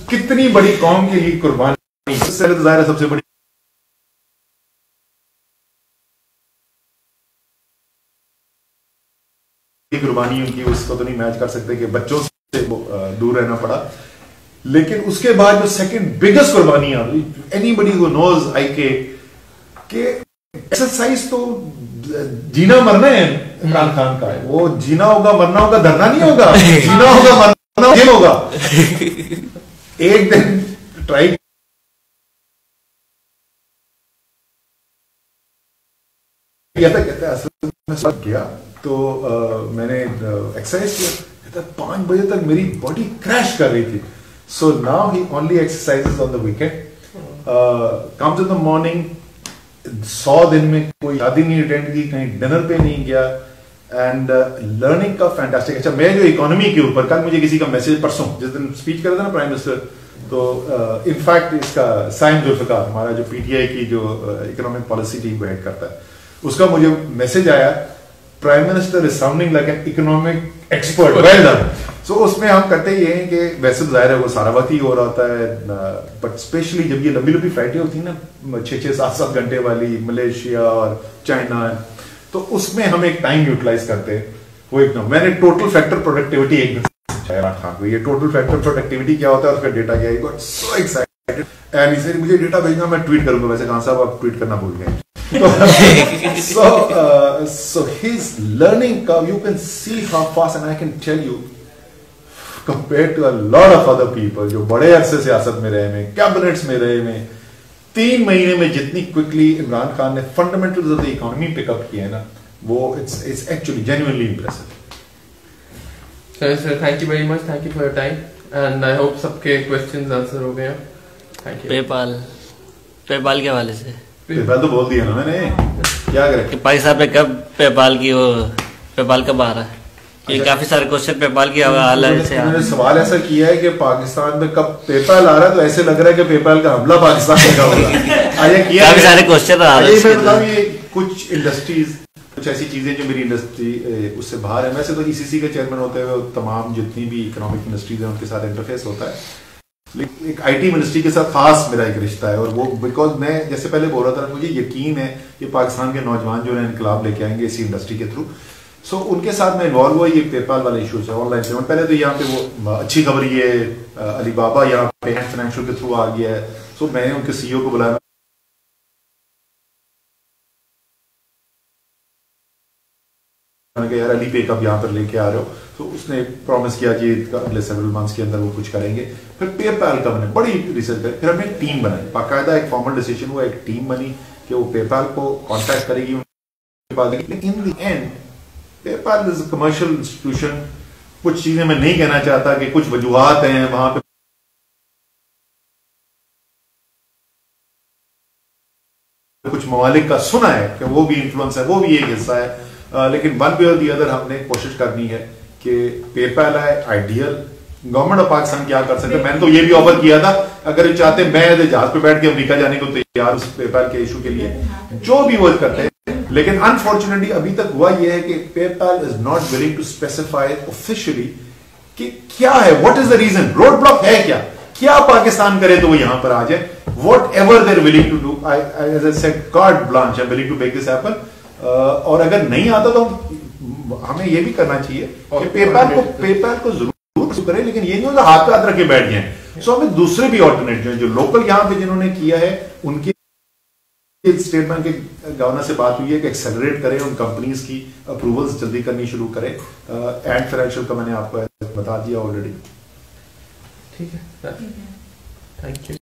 کتنی بڑی قوم کے لیے قربانی, ظاہر ہے سب سے بڑی قربانی ان کی, اس کو تو نہیں میچ کر سکتے کہ بچوں سے دور رہنا پڑا. لیکن اس کے بعد جو سیکنڈ بگیسٹ قربانی آئی, اینی بڈی ہو نوز آئی کہ ایکسرسائز تو جینا مرنا ہے عمران خان کا ہے, وہ جینا ہوگا مرنا ہوگا, دھرنا نہیں ہوگا, جینا ہوگا مرنا یہ ہوگا. ایک دن ٹرائی کیا تھا, کہتا ہے اصل میں سب گیا تو میں نے ایکسرسائز کیا, کہتا ہے 5 بجے تک میری باڈی کریش کر رہی تھی. So now he only exercises on the weekend, comes in the morning. 100 دن میں کوئی شادی نہیں اٹینڈ کی, کہیں ڈنر پہ نہیں گیا, اینڈ لرننگ کا فینٹاسٹک. اچھا میں جو اکانومی کے اوپر, کل مجھے کسی کا میسج پرسوں جس دن اسپیچ کر رہا تھا نا پرائم منسٹر, تو انفیکٹ اس کا سائم ذوالفقار ہمارا جو پی ٹی آئی کی جو اکنامک پالیسی ٹیم کو ہیڈ کرتا ہے, اس کا مجھے میسج آیا, prime minister is sounding like an economic expert, well done. So اس میں ہم کرتے یہ ہیں کہ ویسے ظاہر ہے وہ سارا وقت ہی ہو رہا ہوتا ہے, بٹ اسپیشلی جب یہ لمبی لمبی فلائٹیں ہوتی ہیں نا 6-7 گھنٹے والی, ملیشیا اور چائنا, تو اس میں ہم ایک ٹائم یوٹیلائز کرتے ہیں. وہ ایک میں نے ٹوٹل فیکٹر پروڈکٹیوٹی ایک دن عمران خان کو, یہ ٹوٹل فیکٹر پروڈکٹیوٹی کیا ہوتا ہے, اس کا ڈیٹا کیا ہے, گاٹ سو ایکسائٹڈ. اینڈ اسے مجھے ڈیٹا بھیجنا, میں ٹویٹ کروں گا, ویسے خان صاحب آپ ٹویٹ کرنا بھول گئے. So his learning curve, you can see how fast, and I can tell you, compared to a lot of other people جو بڑے عرصے سیاست میں رہے ہیں, کیبنٹس میں رہے ہیں, 3 مہینے میں جتنی کوئکلی عمران خان نے فنڈامنٹلز آف دی اکانومی پک اپ کیا ہے نا, وہ it's actually genuinely impressive. Sir, thank you very much. Thank you for your time, and I hope سب کے questions answer ہو گئے. Thank you. PayPal کے حوالے سے PayPal تو بول دیا نا میں نے, کیا کریں پاکستان پہ کب PayPal کب آ رہا ہے, یہ کافی سارے کوشچن PayPal کی حوالے سے. میں نے سوال ایسا کیا ہے کہ پاکستان میں کب PayPal آ رہا ہے, تو ایسے لگ رہا ہے کہ PayPal کا حملہ پاکستان میں کب ہوگا. کافی سارے کوشچن آ رہے ہیں. کچھ انڈسٹریز, کچھ ایسی چیزیں جو میری انڈسٹری اس سے باہر ہے. ویسے تو ECC کا چیئرمین ہوتے ہوئے تمام جتنی بھی اکنامک انڈسٹریز ہیں ان کے ساتھ انٹرفیس ہوتا ہے, لیکن ایک IT منسٹری کے ساتھ خاص میرا ایک رشتہ ہے. اور وہ بیکاز میں جیسے پہلے بول رہا تھا, مجھے یقین ہے کہ پاکستان کے نوجوان جو ہیں انقلاب لے کے آئیں گے اسی انڈسٹری کے تھرو. سو ان کے ساتھ میں انوالو ہوا. یہ PayPal والے ایشوز ہے, آن لائن پیمنٹ. پہلے تو یہاں پہ وہ اچھی خبر یہ علی بابا یہاں پہ فائنینشیل کے تھرو آ گیا ہے. سو میں نے ان کے CEO کو بلایا, کہ یار علی پے کب یہاں پر لے کے آ رہے ہو. تو اس نے پرومس کیا کہ اگلے سیورل منتھس کے اندر وہ کچھ کریں گے. پھر PayPal کا میں نے بڑی ریسرچ کری, پھر ہم نے ایک ٹیم بنائی, باقاعدہ ایک فارمل ڈیسیجن ہوا, ایک ٹیم بنی کہ وہ PayPal کو کانٹیکٹ کرے گی. لیکن in the end PayPal is a commercial institution. کچھ چیزیں میں نہیں کہنا چاہتا کہ کچھ وجوہات ہیں وہاں پہ, کچھ ممالک کا سنا ہے کہ وہ بھی انفلوئنس ہے, وہ بھی ایک حصہ ہے. لیکن ون وے اور دی ادر ہم نے کوشش کرنی ہے کہ PayPal ہے آئیڈیل. گورنمنٹ آف پاکستان کیا کر سکتے, میں نے تو یہ بھی آفر کیا تھا, اگر چاہتے میں جہاز پہ بیٹھ کے امریکہ جانے کو تیار اس PayPal کے ایشو کے لیے, جو بھی وہ کرتے ہیں. لیکن انفارچونیٹلی ابھی تک ہوا یہ ہے کہ PayPal is not willing to specify officially کہ کیا ہے, what is the reason, road block ہے کیا پاکستان کرے تو وہ یہاں پر آ جائے. Whatever they are willing to do, as I said carte blanche, I'm willing to make this happen. اور اگر نہیں آتا تو ہمیں یہ بھی کرنا چاہیے کہ PayPal کو ضرور کرے, لیکن یہ نہیں ہوتا ہاتھ پہ ہاتھ رکھ کے بیٹھ جائیں. سو ہمیں دوسرے بھی آلٹرنیٹ جو لوکل یہاں پہ جنہوں نے کیا ہے, ان کی اسٹیٹ بینک کے گورنر سے بات ہوئی ہے کہ ایکسلریٹ کریں, ان کمپنیز کی اپروولز جلدی کرنی شروع کریں. اینڈ فائنینشیل کا میں نے آپ کو بتا دیا آلریڈی. ٹھیک ہے, تھینک یو.